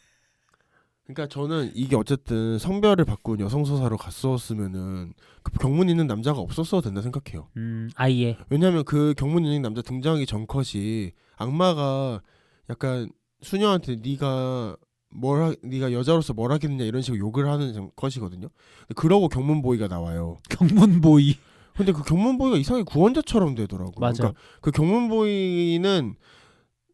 그러니까 저는 이게 어쨌든 성별을 바꾼 여성 서사로 갔었으면은 그 경문 있는 남자가 없었어도 된다 생각해요. 아예. 왜냐하면 그 경문 있는 남자 등장하기 전 컷이 악마가 약간 수녀한테 네가 여자로서 뭘 하겠느냐 이런 식으로 욕을 하는 컷이거든요. 그러고 경문보이가 나와요. 경문보이. 근데 그 경문보이가 이상하게 구원자처럼 되더라고. 맞아. 그러니까 그 경문보이는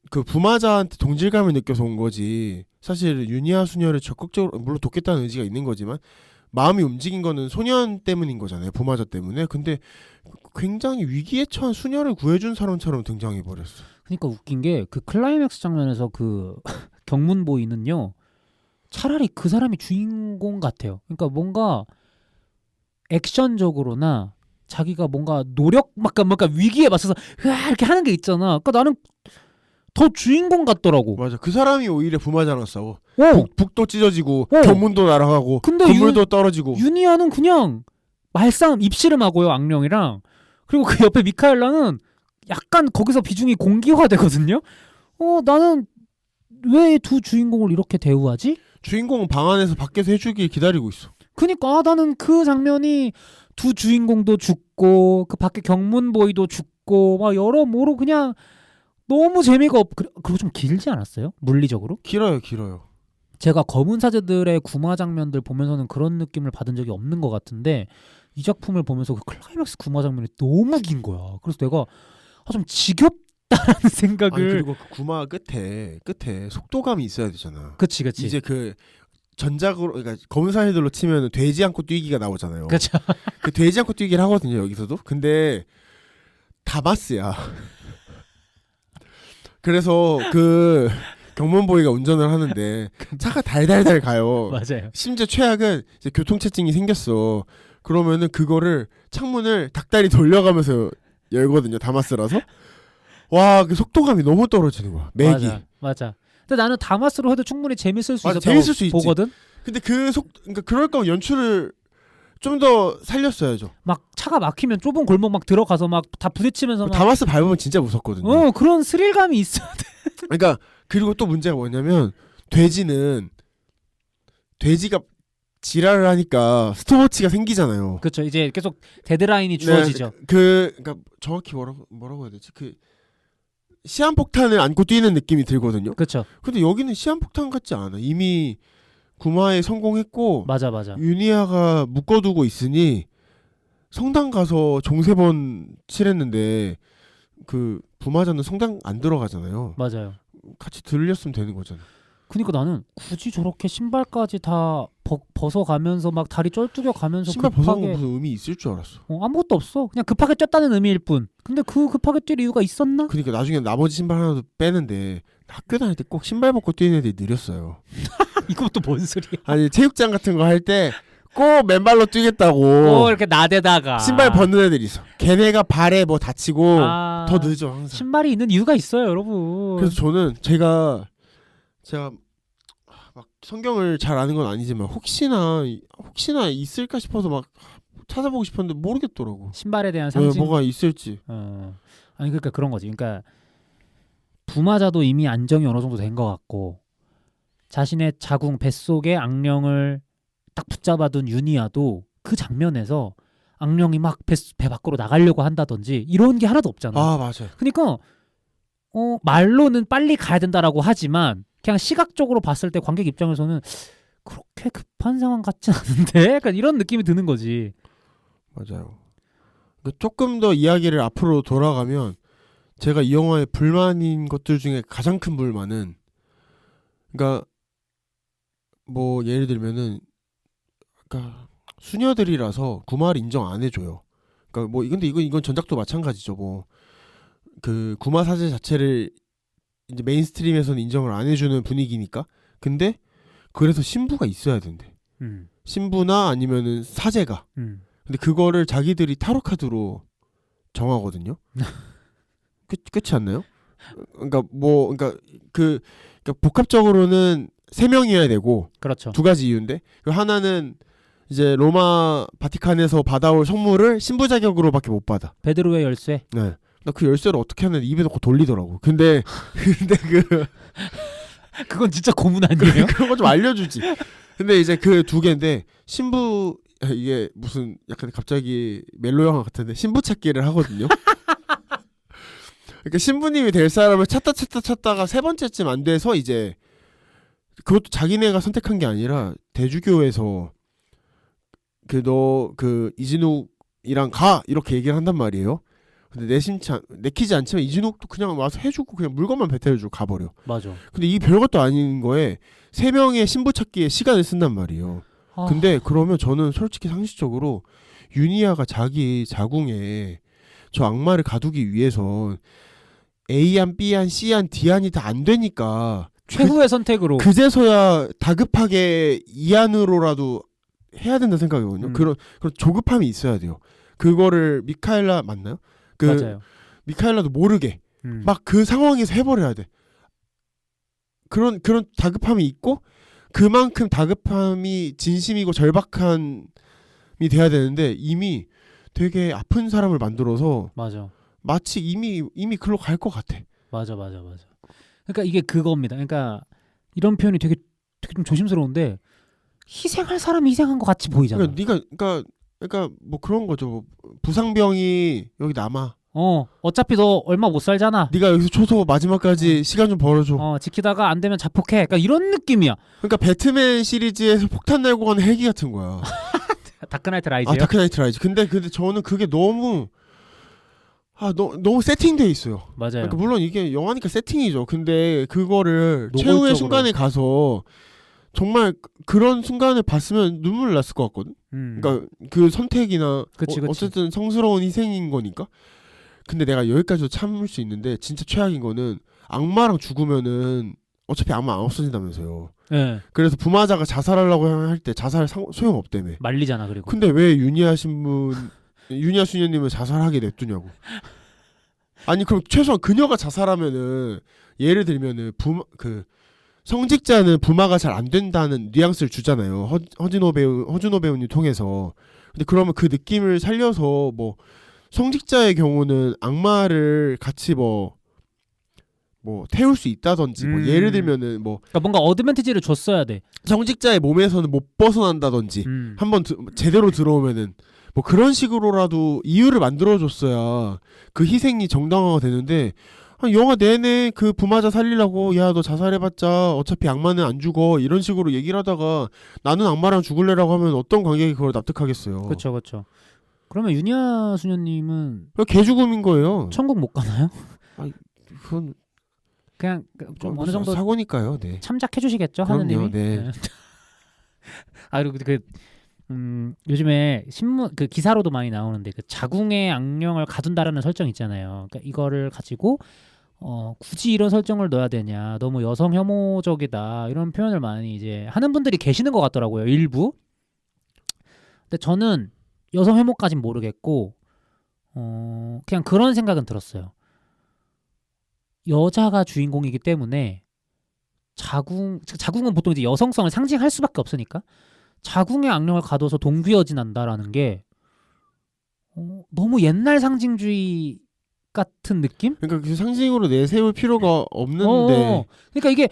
그 부마자한테 동질감을 느껴서 온 거지. 사실 유니아 수녀를 적극적으로 물론 돕겠다는 의지가 있는 거지만 마음이 움직인 거는 소년 때문인 거잖아요. 부마자 때문에. 근데 굉장히 위기에 처한 수녀를 구해준 사람처럼 등장해 버렸어. 그러니까 웃긴 게 그 클라이맥스 장면에서 그 경문보이는요. 차라리 그 사람이 주인공 같아요. 그러니까 뭔가 액션적으로나 자기가 뭔가 뭔가 위기에 맞서서 이렇게 하는 게 있잖아. 그러니까 나는 더 주인공 같더라고. 맞아. 그 사람이 오히려 부마자랑 싸워. 어. 북도 찢어지고 경문도 날아가고 근데 건물도 떨어지고. 유니아는 그냥 말싸움 입씨름하고요. 악령이랑. 그리고 그 옆에 미카엘라는 약간 거기서 비중이 공기화되거든요. 나는 왜 두 주인공을 이렇게 대우하지? 주인공은 방 안에서 밖에서 해주길 기다리고 있어. 그니까 나는 그 장면이 두 주인공도 죽고 그 밖에 경문보이도 죽고 막 여러모로 그냥 너무 재미가 그리고 좀 길지 않았어요? 물리적으로? 길어요. 제가 검은 사제들의 구마 장면들 보면서는 그런 느낌을 받은 적이 없는 것 같은데 이 작품을 보면서 그 클라이맥스 구마 장면이 너무 긴 거야. 그래서 내가 좀 지겹다라는 생각을. 아니, 그리고 그 구마 끝에 속도감이 있어야 되잖아. 그치. 이제 그 전작으로 그러니까 검은 사제들로 치면 되지 않고 뛰기가 나오잖아요. 그쵸. 그 되지 않고 뛰기를 하거든요 여기서도. 근데 다마스야. 그래서 그 경문보이가 운전을 하는데 차가 달달달 가요. 맞아요. 심지어 최악은 이제 교통체증이 생겼어. 그러면은 그거를 창문을 닭다리 돌려가면서 열거든요. 다마스라서. 와, 그 속도감이 너무 떨어지는 거야. 맥이. 맞아. 근데 나는 다마스로 해도 충분히 재밌을 수 있었다고 재밌을 수 있지. 보거든. 근데 그러니까 그럴 거면 연출을 좀 더 살렸어야죠. 막 차가 막히면 좁은 골목 막 들어가서 막 다 부딪히면서 막 다마스 밟으면 진짜 무섭거든요. 그런 스릴감이 있어야 돼. 그러니까 그리고 또 문제가 뭐냐면 돼지가 지랄을 하니까 스톱워치가 생기잖아요. 그렇죠. 이제 계속 데드라인이 주어지죠. 네, 그러니까 정확히 뭐라고 해야 되지? 그 시한폭탄을 안고 뛰는 느낌이 들거든요. 그렇죠. 근데 여기는 시한폭탄 같지 않아. 이미 구마에 성공했고 맞아. 유니아가 묶어두고 있으니 성당 가서 종 3번 칠했는데 그 부마자는 성당 안 들어가잖아요. 맞아요. 같이 들렸으면 되는 거잖아. 그러니까 나는 굳이 저렇게 신발까지 다 벗어가면서 막 다리 쩔뚝여 가면서 신발 급하게 벗어간 거 무슨 의미 있을 줄 알았어. 아무것도 없어. 그냥 급하게 뛰었다는 의미일 뿐. 근데 그 급하게 뛸 이유가 있었나? 그러니까 나중에 나머지 신발 하나도 빼는데 학교 다닐 때 꼭 신발 벗고 뛰는 애들이 느렸어요. 이것도 뭔 소리야? 아니 체육장 같은 거 할 때 꼭 맨발로 뛰겠다고 이렇게 나대다가 신발 벗는 애들이 있어. 걔네가 발에 뭐 다치고 더 늦어 항상. 신발이 있는 이유가 있어요, 여러분. 그래서 저는 제가 막 성경을 잘 아는 건 아니지만 혹시나 있을까 싶어서 막 찾아보고 싶었는데 모르겠더라고. 신발에 대한 상징. 뭐가 있을지. 아니 그러니까 그런 거지. 그러니까 부마자도 이미 안정이 어느 정도 된 것 같고 자신의 자궁 뱃속의 악령을 딱 붙잡아둔 유니아도 그 장면에서 악령이 막 배 밖으로 나가려고 한다든지 이런 게 하나도 없잖아. 맞아요. 그러니까 말로는 빨리 가야 된다라고 하지만 그냥 시각적으로 봤을 때 관객 입장에서는 그렇게 급한 상황 같진 않은데 약간 이런 느낌이 드는 거지. 맞아요. 그러니까 조금 더 이야기를 앞으로 돌아가면 제가 이 영화의 불만인 것들 중에 가장 큰 불만은 그러니까 뭐 예를 들면은 그러니까 수녀들이라서 구마를 인정 안 해줘요. 그러니까 뭐 근데 이건 전작도 마찬가지죠. 뭐 그 구마 사제 자체를 이제 메인스트림에서는 인정을 안 해주는 분위기니까. 근데 그래서 신부가 있어야 된대. 신부나 아니면은 사제가. 근데 그거를 자기들이 타로 카드로 정하거든요. 끝이 않나요? 그러니까 그러니까 복합적으로는 3명이어야 되고 그렇죠. 두 가지 이유인데 그 하나는 이제 로마 바티칸에서 받아올 성물을 신부 자격으로밖에 못 받아. 베드로의 열쇠. 네. 나 그 열쇠를 어떻게 하면 입에 넣고 돌리더라고. 근데 그건 진짜 고문 아니에요? 그런 거 좀 알려주지. 근데 이제 그 2개인데 신부 이게 무슨 약간 갑자기 멜로 영화 같은데 신부 찾기를 하거든요. 그러니까 신부님이 될 사람을 찾다가 3번째쯤 안 돼서 이제 그것도 자기네가 선택한 게 아니라 대주교에서 너 이진욱이랑 가 이렇게 얘기를 한단 말이에요. 근데 내키지 않지만 이진욱도 그냥 와서 해주고 그냥 물건만 배달해주고 가버려. 맞아. 근데 이게 별것도 아닌 거에 3명의 신부 찾기에 시간을 쓴단 말이에요. 근데 그러면 저는 솔직히 상식적으로 유니아가 자기 자궁에 저 악마를 가두기 위해서 A안, B안, C안, D안이 다 안 되니까 최후의 선택으로 그제서야 다급하게 이안으로라도 해야 된다 생각이거든요. 그런 조급함이 있어야 돼요. 그거를 미카엘라 맞나요? 맞아요. 미카엘라도 모르게 막 그 상황에서 해버려야 돼. 그런 다급함이 있고 그만큼 다급함이 진심이고 절박함이 돼야 되는데 이미 되게 아픈 사람을 만들어서 맞아. 마치 이미 글로 갈 것 같아. 맞아. 그러니까 이게 그겁니다. 그러니까 이런 표현이 되게 좀 조심스러운데 희생할 사람이 희생한 것 같이 보이잖아. 그러니까 뭐 그런 거죠. 부상병이 여기 남아. 어차피 너 얼마 못 살잖아. 네가 여기서 초소 마지막까지 시간 좀 벌어줘. 지키다가 안 되면 자폭해. 그러니까 이런 느낌이야. 그러니까 배트맨 시리즈에서 폭탄 날고 가는 헬기 같은 거야. 다크나이트 라이즈요? 다크나이트 라이즈. 근데 저는 그게 너무 너무 세팅돼 있어요. 맞아요. 그러니까 물론 이게 영화니까 세팅이죠. 근데 그거를 노골적으로. 최후의 순간에 가서 정말 그런 순간을 봤으면 눈물 났을 것 같거든. 그러니까 그 선택이나 그치. 어쨌든 성스러운 희생인 거니까. 근데 내가 여기까지도 참을 수 있는데 진짜 최악인 거는 악마랑 죽으면은 어차피 악마 안 없어진다면서요. 네. 그래서 부마자가 자살하려고 할 때 자살 소용 없다며. 말리잖아 그리고. 근데 왜 유니아 수녀님을 자살하게 냅두냐고. 아니 그럼 최소한 그녀가 자살하면은 예를 들면은 성직자는 부마가 잘 안 된다는 뉘앙스를 주잖아요. 허준호 배우님 통해서. 근데 그러면 그 느낌을 살려서 뭐 성직자의 경우는 악마를 같이 뭐 태울 수 있다든지 뭐 예를 들면은 그러니까 뭔가 어드밴티지를 줬어야 돼. 성직자의 몸에서는 못 벗어난다든지 한번 제대로 들어오면은 뭐 그런 식으로라도 이유를 만들어줬어야 그 희생이 정당화가 되는데 영화 내내 그 부마자 살리려고 야 너 자살해봤자 어차피 악마는 안 죽어 이런 식으로 얘기를 하다가 나는 악마랑 죽을래라고 하면 어떤 관객이 그걸 납득하겠어요. 그렇죠. 그러면 유니아 수녀님은 개죽음인 거예요. 천국 못 가나요? 그건 그냥 좀 어느 정도 사고니까요. 네. 참작해 주시겠죠, 그럼요, 하느님이. 네. 그리고 요즘에 신문 기사로도 많이 나오는데 그 자궁에 악령을 가둔다라는 설정 있잖아요. 그러니까 이거를 가지고 굳이 이런 설정을 넣어야 되냐, 너무 여성 혐오적이다 이런 표현을 많이 이제 하는 분들이 계시는 것 같더라고요, 일부. 근데 저는 여성 혐오까진 모르겠고 그냥 그런 생각은 들었어요. 여자가 주인공이기 때문에 자궁은 보통 이제 여성성을 상징할 수밖에 없으니까 자궁의 악령을 가둬서 동귀어진한다라는 게 너무 옛날 상징주의 같은 느낌? 그러니까 그 상징으로 내세울 필요가 없는데. 그러니까 이게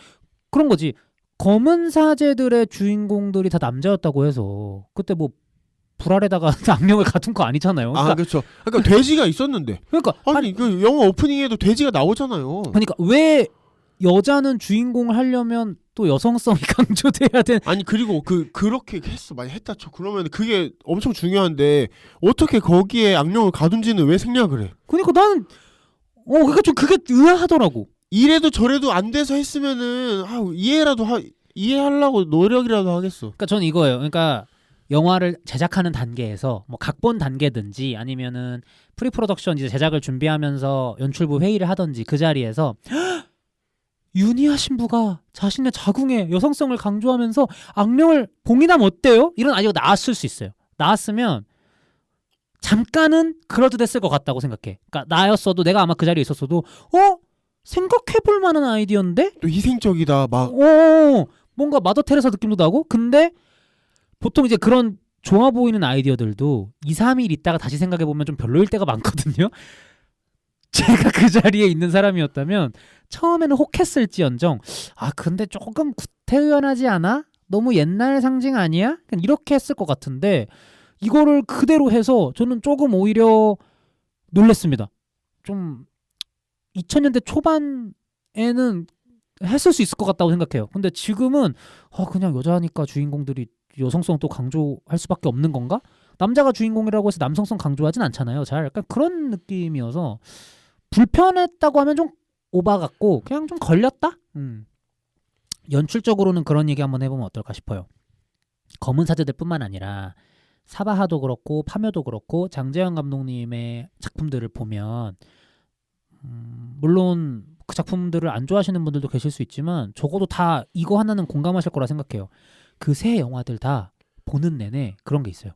그런 거지. 검은 사제들의 주인공들이 다 남자였다고 해서 그때 뭐 불알에다가 악령을 가둔 거 아니잖아요. 그러니까, 그렇죠. 그러니까 돼지가 있었는데. 그러니까 아니 그 영화 오프닝에도 돼지가 나오잖아요. 그러니까 왜 여자는 주인공을 하려면 또 여성성이 강조돼야 되는. 아니 그리고 그렇게 했어 많이 했다 쳐. 그러면 그게 엄청 중요한데 어떻게 거기에 악령을 가둔지는 왜 생략을 해? 그러니까 나는 그러니까 좀 그게 의아하더라고. 이래도 저래도 안 돼서 했으면은 이해하려고 노력이라도 하겠어. 그러니까 저는 이거예요. 그러니까 영화를 제작하는 단계에서 뭐 각본 단계든지 아니면은 프리프로덕션 이제 제작을 준비하면서 연출부 회의를 하든지 그 자리에서 유니아 신부가 자신의 자궁의 여성성을 강조하면서 악령을 봉인하면 어때요? 이런 아이디어가 나왔을 수 있어요. 나왔으면 잠깐은 그럴듯했을 것 같다고 생각해. 그러니까 나였어도 내가 아마 그 자리에 있었어도 생각해볼 만한 아이디어인데? 또 희생적이다 막. 뭔가 마더 테레사 느낌도 나고. 근데 보통 이제 그런 좋아 보이는 아이디어들도 2, 3일 있다가 다시 생각해보면 좀 별로일 때가 많거든요. 제가 그 자리에 있는 사람이었다면 처음에는 혹했을지언정 근데 조금 구태의연하지 않아? 너무 옛날 상징 아니야? 그냥 이렇게 했을 것 같은데 이거를 그대로 해서 저는 조금 오히려 놀랬습니다. 좀 2000년대 초반에는 했을 수 있을 것 같다고 생각해요. 근데 지금은 그냥 여자니까 주인공들이 여성성 또 강조할 수밖에 없는 건가? 남자가 주인공이라고 해서 남성성 강조하진 않잖아요. 잘 약간 그런 느낌이어서 불편했다고 하면 좀 오바 같고 그냥 좀 걸렸다? 연출적으로는 그런 얘기 한번 해보면 어떨까 싶어요. 검은 사제들 뿐만 아니라 사바하도 그렇고 파묘도 그렇고 장재현 감독님의 작품들을 보면 물론 그 작품들을 안 좋아하시는 분들도 계실 수 있지만 적어도 다 이거 하나는 공감하실 거라 생각해요. 그 세 영화들 다 보는 내내 그런 게 있어요.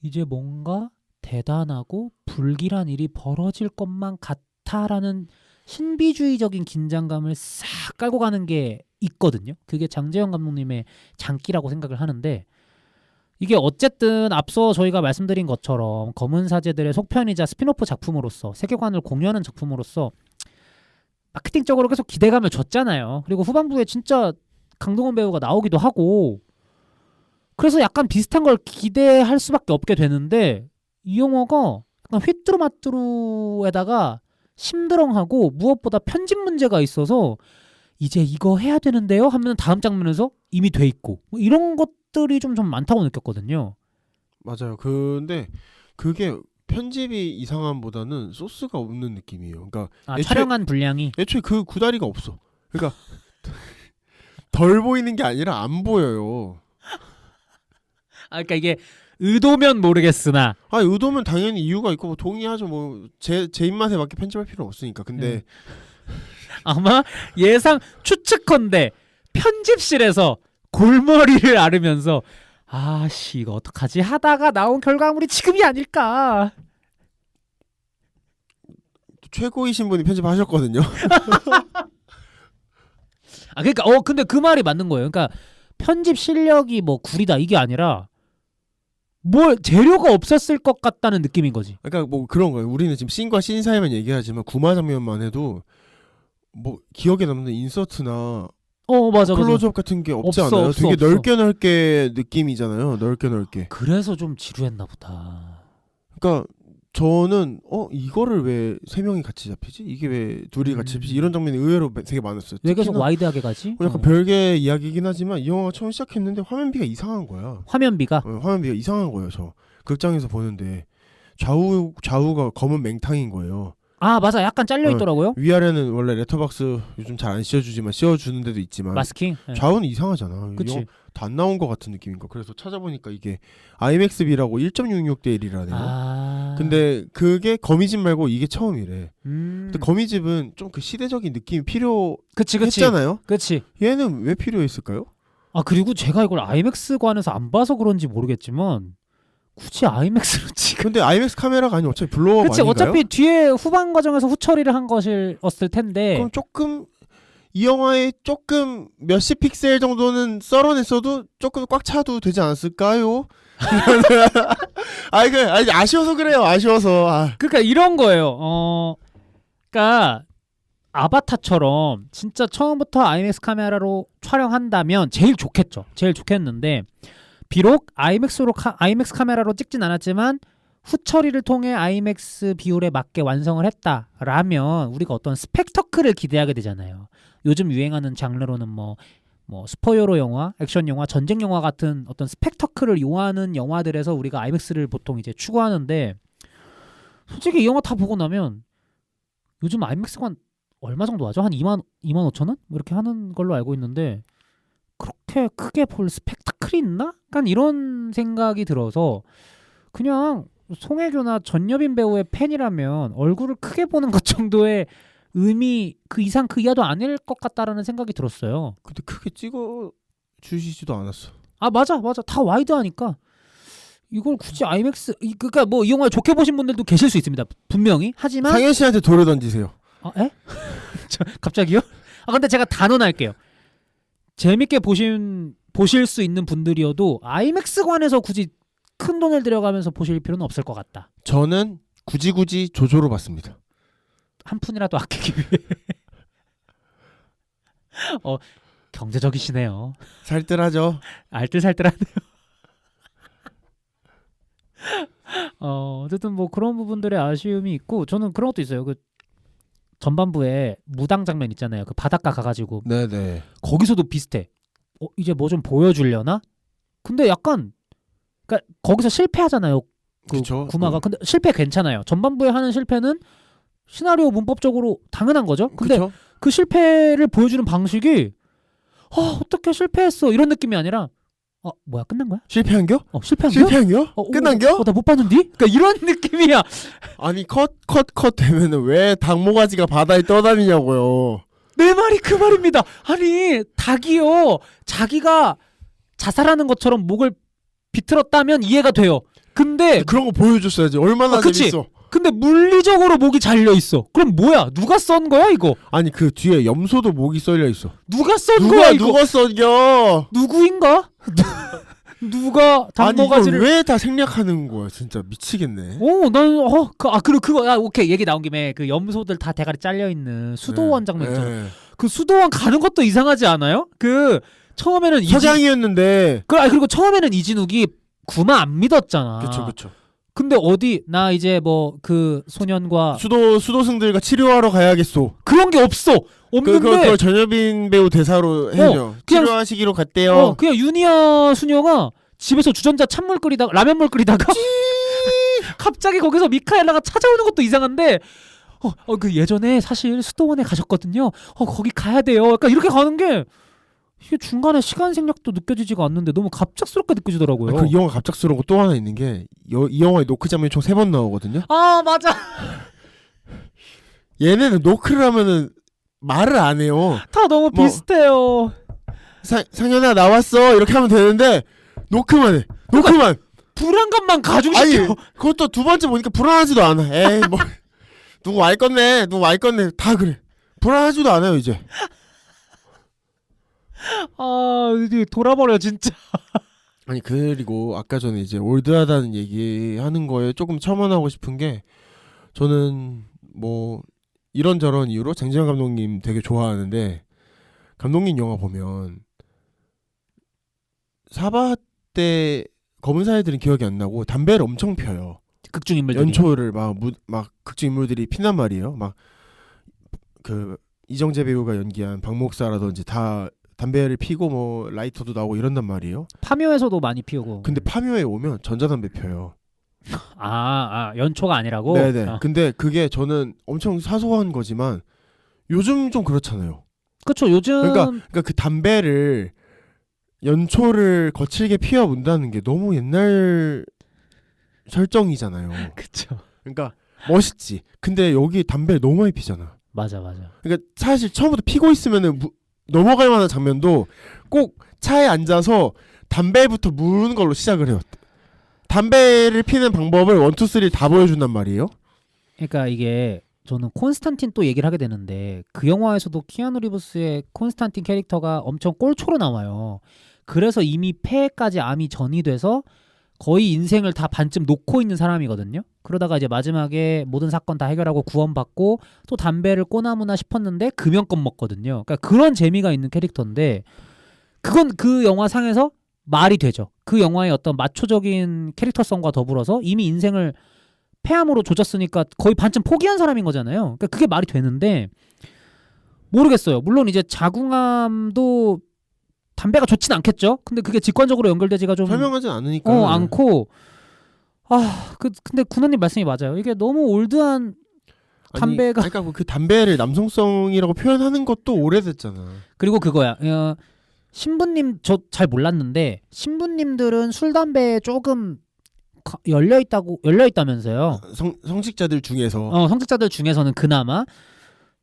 이제 뭔가 대단하고 불길한 일이 벌어질 것만 같아라는 신비주의적인 긴장감을 싹 깔고 가는 게 있거든요. 그게 장재현 감독님의 장기라고 생각을 하는데 이게 어쨌든 앞서 저희가 말씀드린 것처럼 검은 사제들의 속편이자 스피노프 작품으로서 세계관을 공유하는 작품으로서 마케팅적으로 계속 기대감을 줬잖아요. 그리고 후반부에 진짜 강동원 배우가 나오기도 하고 그래서 약간 비슷한 걸 기대할 수밖에 없게 되는데 이 영화가 약간 휘뚜루마뚜루에다가 심드렁하고 무엇보다 편집 문제가 있어서 이제 이거 해야 되는데요 하면 다음 장면에서 이미 돼 있고 뭐 이런 것들이 좀 많다고 느꼈거든요. 맞아요. 근데 그게 편집이 이상함보다는 소스가 없는 느낌이에요. 그러니까 촬영한 분량이 애초에 그 구다리가 없어. 그러니까 덜 보이는 게 아니라 안 보여요. 그러니까 이게 의도면 모르겠으나 의도면 당연히 이유가 있고 뭐 동의하죠. 뭐 제 입맛에 맞게 편집할 필요는 없으니까. 근데 아마 추측컨대 편집실에서 골머리를 앓으면서 이거 어떡하지 하다가 나온 결과물이 지금이 아닐까. 최고이신 분이 편집하셨거든요. 그러니까 근데 그 말이 맞는 거예요. 그러니까 편집 실력이 뭐 구리다 이게 아니라 뭘 재료가 없었을 것 같다는 느낌인 거지. 그러니까 뭐 그런 거예요. 우리는 지금 씬과 씬 사이만 얘기하지만 구마 장면만 해도 뭐 기억에 남는 인서트나 맞아. 클로즈업 같은 게 없지 없어, 않아요? 없어, 되게 없어. 넓게 느낌이잖아요. 넓게. 그래서 좀 지루했나 보다. 그러니까 저는 이거를 왜 세 명이 같이 잡히지? 이게 왜 둘이 같이 잡히지? 이런 장면이 의외로 되게 많았어요. 왜 계속 특히나 와이드하게 가지? 약간 별개 이야기이긴 하지만 이 영화가 처음 시작했는데 화면비가 이상한 거야. 화면비가 화면비가 이상한 거예요. 저 극장에서 보는데 좌우가 검은 맹탕인 거예요. 맞아. 약간 잘려 있더라고요. 위아래는 원래 레터박스 요즘 잘 안 씌워주지만 씌워주는 데도 있지만 마스킹. 좌우는 이상하잖아. 그치. 다 안 나온 것 같은 느낌인가. 그래서 찾아보니까 이게 IMAX비라고 1.66대 1이라네요. 근데 그게 거미집 말고 이게 처음이래. 근데 거미집은 좀 그 시대적인 느낌이 필요했잖아요. 그치. 얘는 왜 필요했을까요? 그리고 제가 이걸 IMAX관에서 안 봐서 그런지 모르겠지만 굳이 IMAX로 찍은. 근데 IMAX 카메라가 아니면 어차피 블로우업 그치. 아닌가요? 어차피 뒤에 후반 과정에서 후처리를 한 것이었을 텐데. 그럼 조금 이 영화에 조금 몇십 픽셀 정도는 썰어냈어도 조금 꽉 차도 되지 않았을까요? 아쉬워서 그래요. 아쉬워서. 그러니까 이런 거예요. 그러니까 아바타처럼 진짜 처음부터 IMAX 카메라로 촬영한다면 제일 좋겠죠. 제일 좋겠는데 비록 IMAX 카메라로 찍진 않았지만 후처리를 통해 IMAX 비율에 맞게 완성을 했다라면 우리가 어떤 스펙터클을 기대하게 되잖아요. 요즘 유행하는 장르로는 뭐 슈퍼히어로 영화, 액션 영화, 전쟁 영화 같은 어떤 스펙터클을 요하는 영화들에서 우리가 IMAX를 보통 이제 추구하는데 솔직히 이 영화 다 보고 나면 요즘 IMAX관 얼마 정도 하죠? 한 2만 5천 원? 뭐 이렇게 하는 걸로 알고 있는데 그렇게 크게 볼 스펙타클이 있나? 약간 이런 생각이 들어서 그냥 송혜교나 전여빈 배우의 팬이라면 얼굴을 크게 보는 것 정도의 의미 그 이상 그 이하도 아닐 것 같다라는 생각이 들었어요. 근데 크게 찍어 주시지도 않았어. 아 맞아 다 와이드하니까 이걸 굳이 아이맥스 그러니까 뭐 이 영화 좋게 보신 분들도 계실 수 있습니다. 분명히. 하지만 상현 씨한테 돌을 던지세요. 에? 갑자기요? 근데 제가 단언할게요. 재밌게 보실 수 있는 분들이어도 아이맥스관에서 굳이 큰 돈을 들여가면서 보실 필요는 없을 것 같다. 저는 굳이 조조로 봤습니다. 한 푼이라도 아끼기 위해. 경제적이시네요. 살뜰하죠. 알뜰살뜰하네요. 어쨌든 뭐 그런 부분들의 아쉬움이 있고 저는 그런 것도 있어요. 그 전반부에 무당 장면 있잖아요. 그 바닷가 가가지고 네네. 거기서도 비슷해. 이제 뭐 좀 보여주려나? 근데 약간 그러니까 거기서 실패하잖아요. 그 그쵸. 구마가. 근데 실패 괜찮아요. 전반부에 하는 실패는 시나리오 문법적으로 당연한 거죠. 근데 그쵸? 그 실패를 보여주는 방식이 어떻게 실패했어 이런 느낌이 아니라 뭐야 끝난 거야? 실패한겨? 실패한 거? 실패한겨? 끝난겨? 나 못 봤는데? 그러니까 이런 느낌이야. 아니 컷 되면은 왜 닭모가지가 바다에 떠다니냐고요. 내 말이 그 말입니다. 아니 닭이요 자기가 자살하는 것처럼 목을 비틀었다면 이해가 돼요. 근데 그런 거 보여줬어야지. 얼마나 그치? 재밌어. 근데 물리적으로 목이 잘려 있어. 그럼 뭐야? 누가 썬 거야 이거? 아니 그 뒤에 염소도 목이 썰려 있어. 누가 썬 거야 이거? 누가 썬겨? 누구인가? 누가 아니 닭모가지를 이걸 왜 다 생략하는 거야? 진짜 미치겠네. 그거 오케이 얘기 나온 김에 그 염소들 다 대가리 잘려 있는 수도원 장면 있잖아. 네. 그 수도원 가는 것도 이상하지 않아요? 그 처음에는 서장이었는데. 그리고 처음에는 이진욱이 구마 안 믿었잖아. 그쵸. 근데 나 이제 뭐 그 소년과 수도승들과 치료하러 가야겠소. 그런 게 없어. 없는데 그걸 전여빈 배우 대사로 해줘. 그냥 치료하시기로 갔대요. 그냥 유니아 수녀가 집에서 주전자 라면물 끓이다가 갑자기 거기서 미카엘라가 찾아오는 것도 이상한데 그 예전에 사실 수도원에 가셨거든요. 거기 가야 돼요. 그러니까 이렇게 가는 게 이게 중간에 시간 생략도 느껴지지가 않는데 너무 갑작스럽게 느껴지더라고요. 이 영화 갑작스러운 거 또 하나 있는 게 이 영화에 노크 장면이 총 3번 나오거든요. 맞아. 얘네는 노크를 하면은 말을 안 해요. 다 너무 비슷해요. 상현아 나왔어 이렇게 하면 되는데 노크만 해. 노크만. 불안감만 가중시켜. 아니 그것도 두 번째 보니까 불안하지도 않아. 에이 뭐 누구 알 건네 다 그래. 불안하지도 않아요 이제. 이제 돌아버려 진짜. 아니 그리고 아까 전에 이제 올드하다는 얘기하는 거에 조금 첨언하고 싶은 게 저는 뭐 이런저런 이유로 장지현 감독님 되게 좋아하는데 감독님 영화 보면 사바 때 검은 사회들은 기억이 안 나고 담배를 엄청 펴요. 극중 인물들이. 연초를 막 극중 인물들이 피난 말이에요. 막 그 이정재 배우가 연기한 박목사라든지 다 담배를 피고 뭐 라이터도 나오고 이런단 말이에요. 파묘에서도 많이 피우고. 근데 파묘에 오면 전자담배 펴요. 연초가 아니라고? 네네. 근데 그게 저는 엄청 사소한 거지만 요즘 좀 그렇잖아요. 그쵸 요즘. 그러니까 그 담배를 연초를 거칠게 피워본다는 게 너무 옛날 설정이잖아요. 그쵸. 그러니까 멋있지. 근데 여기 담배를 너무 많이 피잖아. 맞아. 그러니까 사실 처음부터 피고 있으면은 넘어갈 만한 장면도 꼭 차에 앉아서 담배부터 무는 걸로 시작을 해요. 담배를 피는 방법을 1, 2, 3 다 보여준단 말이에요. 그러니까 이게 저는 콘스탄틴 또 얘기를 하게 되는데 그 영화에서도 키아누 리브스의 콘스탄틴 캐릭터가 엄청 꼴초로 나와요. 그래서 이미 폐까지 암이 전이 돼서 거의 인생을 다 반쯤 놓고 있는 사람이거든요. 그러다가 이제 마지막에 모든 사건 다 해결하고 구원받고 또 담배를 꼬나무나 싶었는데 금연껏 먹거든요. 그러니까 그런 재미가 있는 캐릭터인데 그건 그 영화 상에서 말이 되죠. 그 영화의 어떤 마초적인 캐릭터성과 더불어서 이미 인생을 폐암으로 조졌으니까 거의 반쯤 포기한 사람인 거잖아요. 그러니까 그게 말이 되는데 모르겠어요. 물론 이제 자궁암도 담배가 좋진 않겠죠. 근데 그게 직관적으로 연결되지가 좀 설명하진 않으니까. 않고 근데 군원님 말씀이 맞아요. 이게 너무 올드한 담배가 그러니까 그 담배를 남성성이라고 표현하는 것도 오래됐잖아. 그리고 그거야. 신부님 저 잘 몰랐는데 신부님들은 술 담배에 조금 열려 있다면서요. 성직자들 중에서. 성직자들 중에서는 그나마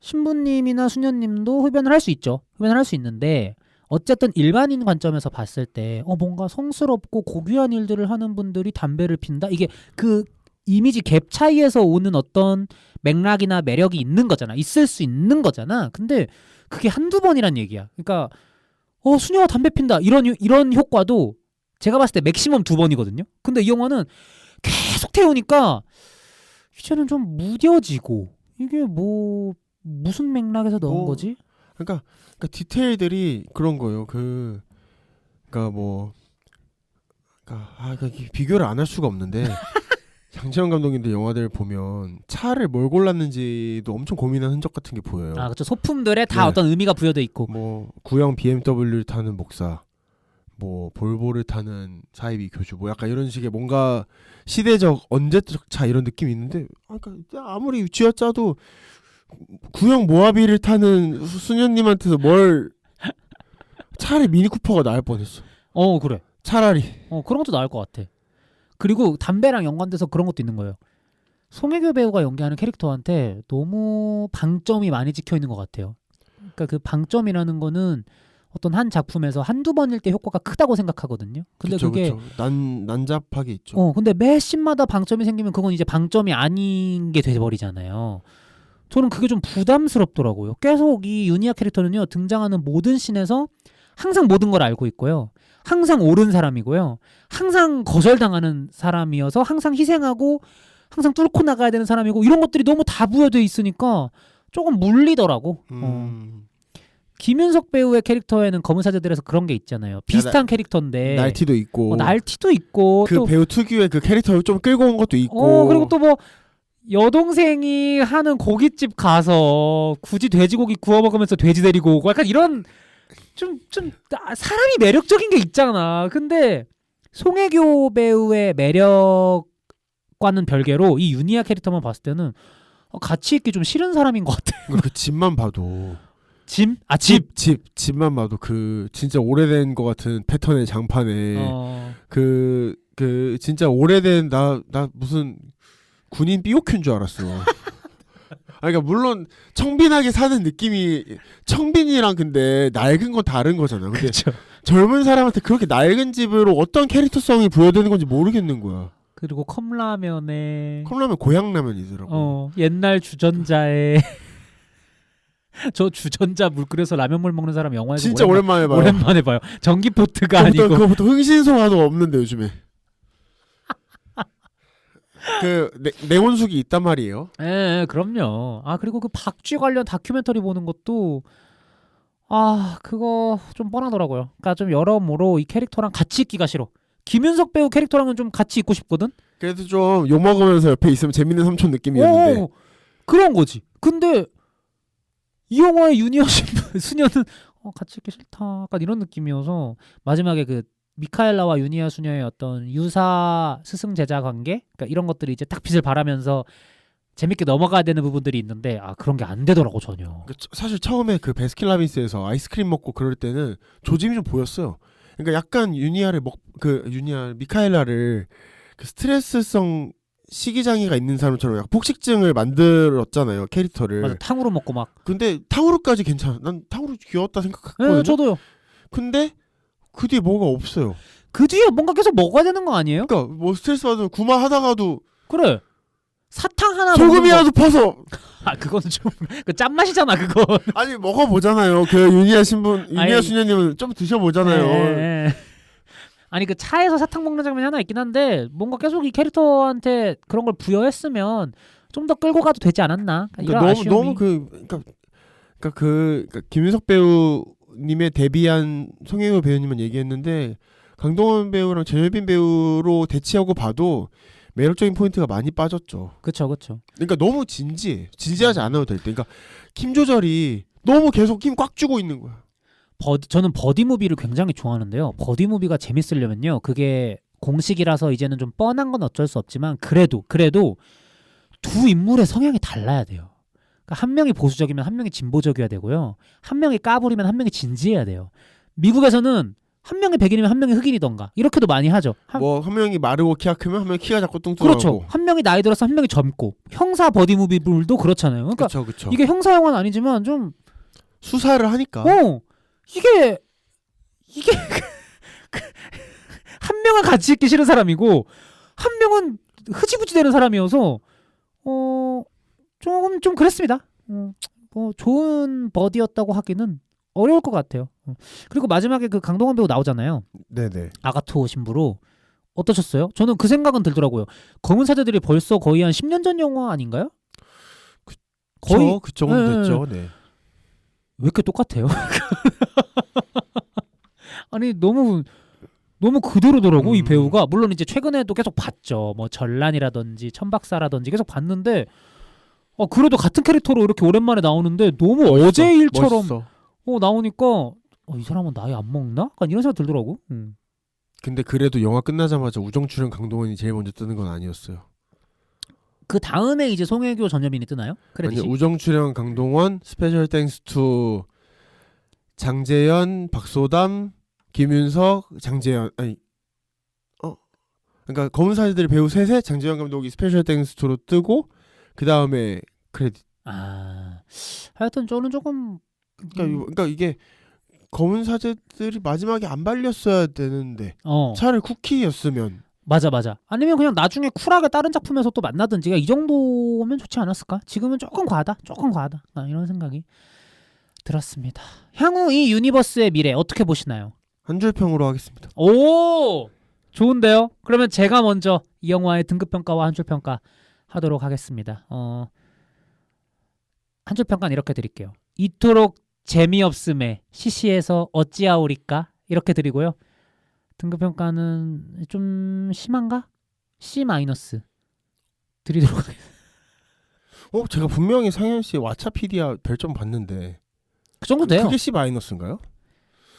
신부님이나 수녀님도 흡연을 할 수 있죠. 흡연을 할 수 있는데 어쨌든 일반인 관점에서 봤을 때 뭔가 성스럽고 고귀한 일들을 하는 분들이 담배를 핀다? 이게 그 이미지 갭 차이에서 오는 어떤 맥락이나 매력이 있는 거잖아. 있을 수 있는 거잖아. 근데 그게 한두 번이란 얘기야. 그러니까 수녀가 담배 핀다. 이런 효과도 제가 봤을 때 맥시멈 2번이거든요. 근데 이 영화는 계속 태우니까 이제는 좀 무뎌지고 이게 무슨 맥락에서 넣은 거지? 그러니까 디테일들이 그런 거예요. 그러니까 비교를 안 할 수가 없는데 장지현 감독님들 영화들 보면 차를 뭘 골랐는지도 엄청 고민한 흔적 같은 게 보여요. 아, 그렇죠. 소품들에 다 네. 어떤 의미가 부여돼 있고. 뭐 구형 BMW를 타는 목사, 뭐 볼보를 타는 사이비 교주, 뭐 약간 이런 식의 뭔가 시대적 언제적 차 이런 느낌이 있는데, 그러니까 아무리 쥐어짜도 구형 모하비를 타는 수녀님한테서 뭘 차라리 미니쿠퍼가 나을 뻔했어. 그래. 차라리. 그런 것도 나을 것 같아. 그리고 담배랑 연관돼서 그런 것도 있는 거예요. 송혜교 배우가 연기하는 캐릭터한테 너무 방점이 많이 찍혀 있는 것 같아요. 그러니까 그 방점이라는 거는 어떤 한 작품에서 한두 번일 때 효과가 크다고 생각하거든요. 근데 그게 난잡하게 있죠. 근데 매 씬마다 방점이 생기면 그건 이제 방점이 아닌 게 돼버리잖아요. 저는 그게 좀 부담스럽더라고요. 계속 이 유니아 캐릭터는요, 등장하는 모든 씬에서 항상 모든 걸 알고 있고요. 항상 옳은 사람이고요. 항상 거절당하는 사람이어서 항상 희생하고 항상 뚫고 나가야 되는 사람이고, 이런 것들이 너무 다 부여돼 있으니까 조금 물리더라고. 김윤석 배우의 캐릭터에는 검은 사제들에서 그런 게 있잖아요. 비슷한 캐릭터인데 날티도 있고 날티도 있고 그 또 배우 특유의 그 캐릭터를 좀 끌고 온 것도 있고 그리고 또 뭐 여동생이 하는 고깃집 가서 굳이 돼지고기 구워 먹으면서 돼지 데리고 오고 약간 이런 좀 사람이 매력적인 게 있잖아. 근데 송혜교 배우의 매력과는 별개로 이 유니아 캐릭터만 봤을 때는 같이 있기 좀 싫은 사람인 것 같아. 그 집만 봐도 집? 집만 봐도 그 진짜 오래된 것 같은 패턴의 장판에 그 진짜 오래된 나 무슨 군인 삐오큐인 줄 알았어. 그러니까 물론 청빈하게 사는 느낌이 청빈이랑 근데 낡은 건 다른 거잖아. 근데 그쵸. 젊은 사람한테 그렇게 낡은 집으로 어떤 캐릭터성이 부여되는 건지 모르겠는 거야. 그리고 컵라면에 컵라면 고향라면이더라고. 옛날 주전자에 저 주전자 물 끓여서 라면물 먹는 사람 영화에서 진짜 오랜만에 봐요. 오랜만에 봐요. 전기포트가 아니고 그거부터 흥신소가도 없는데 요즘에. 그 내원숙이 있단 말이에요. 예, 그럼요. 그리고 그 박쥐 관련 다큐멘터리 보는 것도 그거 좀 뻔하더라고요. 그러니까 좀 여러모로 이 캐릭터랑 같이 있기가 싫어. 김윤석 배우 캐릭터랑은 좀 같이 있고 싶거든. 그래도 좀 욕먹으면서 옆에 있으면 재밌는 삼촌 느낌이었는데. 그런 거지. 근데 이 영화의 유니아 수녀는 같이 있기 싫다. 약간 이런 느낌이어서 마지막에 그 미카엘라와 유니아 수녀의 어떤 유사 스승 제자 관계, 그러니까 이런 것들이 이제 딱 빛을 발하면서 재밌게 넘어가야 되는 부분들이 있는데 그런 게 안 되더라고 전혀. 사실 처음에 그 베스킨라빈스에서 아이스크림 먹고 그럴 때는 조짐이 좀 보였어요. 그러니까 약간 미카엘라를 그 스트레스성 식이장애가 있는 사람처럼 약간 폭식증을 만들었잖아요, 캐릭터를. 맞아, 탕후루 먹고 막. 근데 탕후루까지 괜찮아. 난 탕후루 귀여웠다 생각했거든요. 네, 저도요. 근데 그 뒤에 뭐가 없어요. 그 뒤에 뭔가 계속 먹어야 되는 거 아니에요? 그러니까 뭐 스트레스 받으면 구마하다가도 그래. 사탕 하나 소금이라도 퍼서. 그거는 좀 그 짠맛이잖아 그거. 아니 먹어보잖아요. 그 유니아 수녀님은 좀 드셔보잖아요. 네. 아니 그 차에서 사탕 먹는 장면이 하나 있긴 한데 뭔가 계속 이 캐릭터한테 그런 걸 부여했으면 좀 더 끌고 가도 되지 않았나? 이런 아쉬움이. 너무 김윤석 배우님의 데뷔한 송혜교 배우님은 얘기했는데 강동원 배우랑 전효빈 배우로 대치하고 봐도 매력적인 포인트가 많이 빠졌죠. 그렇죠. 그러니까 너무 진지하지 않아도 될 때. 그러니까 힘 조절이 너무 계속 힘 꽉 주고 있는 거야. 저는 버디무비를 굉장히 좋아하는데요. 버디무비가 재밌으려면요. 그게 공식이라서 이제는 좀 뻔한 건 어쩔 수 없지만 그래도 두 인물의 성향이 달라야 돼요. 그러니까 한 명이 보수적이면 한 명이 진보적이어야 되고요. 한 명이 까불이면 한 명이 진지해야 돼요. 미국에서는 한 명이 백인이면 한 명이 흑인이던가 이렇게도 많이 하죠. 뭐 한 명이 마르고 키가 크면 한 명이 키가 작고 뚱뚱하고. 그렇죠. 한 명이 나이 들어서 한 명이 젊고 형사 버디무비물도 그렇잖아요. 그러니까 그렇죠. 이게 형사 영화는 아니지만 좀 수사를 하니까. 이게 한 명은 같이 있기 싫은 사람이고 한 명은 흐지부지 되는 사람이어서 좀 그랬습니다. 뭐 좋은 버디였다고 하기는 어려울 것 같아요. 그리고 마지막에 그 강동원 배우 나오잖아요. 네네. 아가토 신부로 어떠셨어요? 저는 그 생각은 들더라고요. 검은 사제들이 벌써 거의 한 10년 전 영화 아닌가요? 거의 그 정도 네. 됐죠. 네. 왜 이렇게 똑같아요? 아니 너무 그대로더라고 이 배우가. 물론 이제 최근에도 계속 봤죠. 뭐 전란이라든지 천박사라든지 계속 봤는데 그래도 같은 캐릭터로 이렇게 오랜만에 나오는데 너무 어제 일처럼 멋있어. 나오니까 이 사람은 나이 안 먹나? 약간 이런 생각 들더라고. 근데 그래도 영화 끝나자마자 우정 출연 강동원이 제일 먼저 뜨는 건 아니었어요. 그 다음에 이제 송혜교 전여빈이 뜨나요? 크레딧이? 아니 우정 출연 강동원, 스페셜 땡스 투 장재현, 박소담, 김윤석, 장재현 그러니까 검은 사제들 배우 셋에 장재현 감독이 스페셜 땡스 투로 뜨고 그 다음에 크레딧. 하여튼 저는 조금 그러니까 이게 검은 사제들이 마지막에 안 발렸어야 되는데 차라리 쿠키였으면. 맞아. 아니면 그냥 나중에 쿨하게 다른 작품에서 또 만나든지 이 정도면 좋지 않았을까? 지금은 조금 과하다. 이런 생각이 들었습니다. 향후 이 유니버스의 미래 어떻게 보시나요? 한 줄 평으로 하겠습니다. 오, 좋은데요? 그러면 제가 먼저 이 영화의 등급 평가와 한 줄 평가 하도록 하겠습니다. 한 줄 평가는 이렇게 드릴게요. 이토록 재미없음에 시시해서 어찌하오리까? 이렇게 드리고요. 등급 평가는 좀 심한가? C- 드리도록 하겠습니다. 제가 분명히 상현 씨의 왓챠피디아 별점 봤는데 그 정도 돼요. 그게 C-인가요?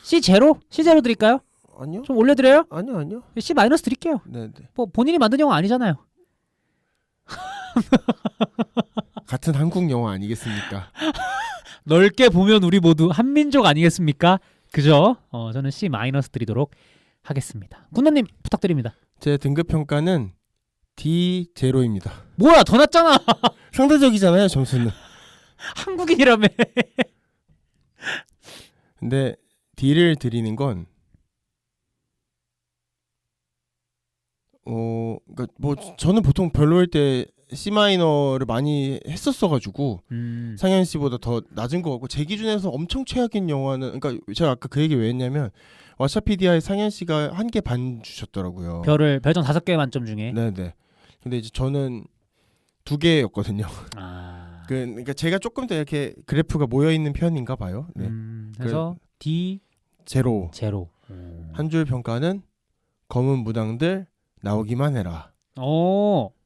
C0? C0 드릴까요? 아니요. 좀 올려드려요? 아니요. C- 드릴게요. 네네. 뭐 본인이 만든 영화 아니잖아요. 같은 한국 영화 아니겠습니까? 넓게 보면 우리 모두 한민족 아니겠습니까? 그죠? 저는 C- 드리도록 하겠습니다. 군나님 부탁드립니다. 제 등급 평가는 D0입니다. 뭐야 더 낮잖아. 상대적이잖아요 점수는. 한국인이라며. 근데 D를 드리는 건 그러니까 뭐 저는 보통 별로일 때 C-를 많이 했었어가지고 상현 씨보다 더 낮은 것 같고 제 기준에서 엄청 최악인 영화는 그러니까 제가 아까 그 얘기 왜 했냐면 왓챠피디아의 상현 씨가 1개 반 주셨더라고요. 별점 5개 만점 중에. 네네. 근데 이제 저는 2개였거든요. 그러니까 제가 조금 더 이렇게 그래프가 모여 있는 편인가 봐요. 네. 그래서 D 제로. 한 줄 평가는 검은 무당들 나오기만 해라.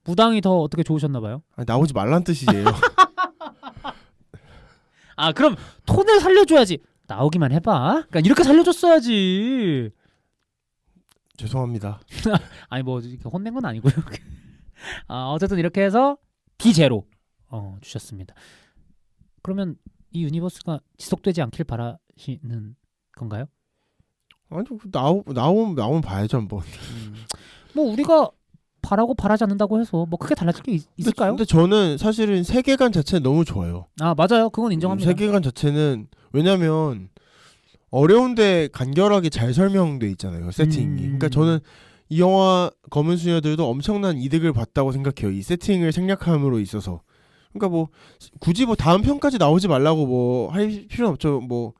무당이 더 어떻게 좋으셨나 봐요. 나오지 말란 뜻이에요. 그럼 톤을 살려줘야지. 나오기만 해봐. 그러니까 이렇게 살려줬어야지. 죄송합니다. 아니 뭐 이렇게 혼낸 건 아니고요. 어쨌든 이렇게 해서 D0 주셨습니다. 그러면 이 유니버스가 지속되지 않길 바라시는 건가요? 아니 나오면 봐야죠 한번. 뭐 우리가 바라고 바라지 않는다고 해서 뭐 크게 달라질 게 있을까요? 근데 저는 사실은 세계관 자체는 너무 좋아요. 맞아요. 그건 인정합니다. 세계관 자체는 왜냐면 어려운데 간결하게 잘 설명돼 있잖아요. 세팅이. 그러니까 저는 이 영화 검은 수녀들도 엄청난 이득을 봤다고 생각해요. 이 세팅을 생략함으로 있어서. 그러니까 뭐 굳이 뭐 다음 편까지 나오지 말라고 뭐 할 필요는 없죠. 뭐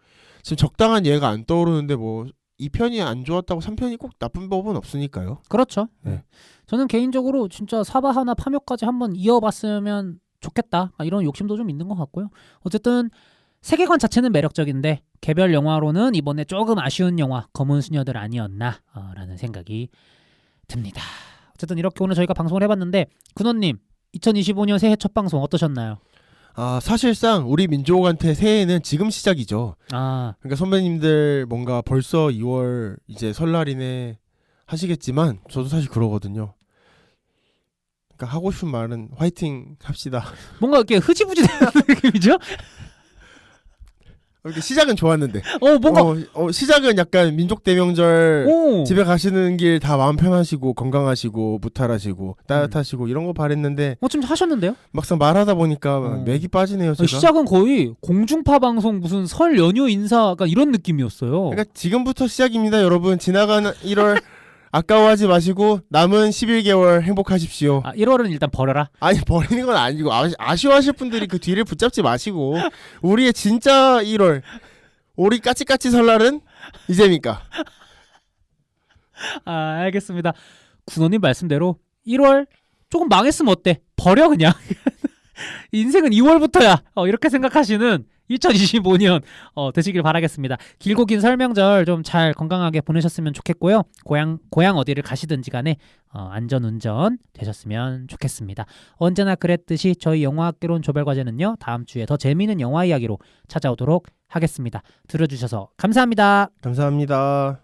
지금 적당한 예가 안 떠오르는데 뭐 2편이 안 좋았다고 3편이 꼭 나쁜 법은 없으니까요. 그렇죠. 네. 저는 개인적으로 진짜 사바 하나 파묘까지 한번 이어봤으면 좋겠다. 이런 욕심도 좀 있는 것 같고요. 어쨌든 세계관 자체는 매력적인데 개별 영화로는 이번에 조금 아쉬운 영화 검은 수녀들 아니었나 라는 생각이 듭니다. 어쨌든 이렇게 오늘 저희가 방송을 해봤는데 군원님 2025년 새해 첫 방송 어떠셨나요? 사실상 우리 민족한테 새해는 지금 시작이죠. 그러니까 선배님들 뭔가 벌써 2월 이제 설날이네 하시겠지만 저도 사실 그러거든요. 그러니까 하고 싶은 말은 화이팅 합시다. 뭔가 이렇게 흐지부지 되는 느낌이죠? 이렇게 시작은 좋았는데. 뭔가 시작은 약간 민족 대명절 오. 집에 가시는 길 다 마음 편하시고 건강하시고 무탈하시고 따뜻하시고 이런 거 바랬는데 좀 하셨는데요? 막상 말하다 보니까 맥이 빠지네요. 제가. 시작은 거의 공중파 방송 무슨 설 연휴 인사가 이런 느낌이었어요. 그러니까 지금부터 시작입니다, 여러분. 지나가는 1월 아까워하지 마시고 남은 11개월 행복하십시오. 1월은 일단 버려라. 아니 버리는 건 아니고 아쉬워하실 분들이 그 뒤를 붙잡지 마시고 우리의 진짜 1월 우리 까치까치 설날은 이제입니까? 알겠습니다. 군호님 말씀대로 1월 조금 망했으면 어때? 버려 그냥. 인생은 2월부터야. 이렇게 생각하시는 2025년 되시길 바라겠습니다. 길고 긴 설명절 좀 잘 건강하게 보내셨으면 좋겠고요. 고향 어디를 가시든지 간에 안전운전 되셨으면 좋겠습니다. 언제나 그랬듯이 저희 영화학개론 조별과제는요. 다음 주에 더 재미있는 영화 이야기로 찾아오도록 하겠습니다. 들어주셔서 감사합니다. 감사합니다.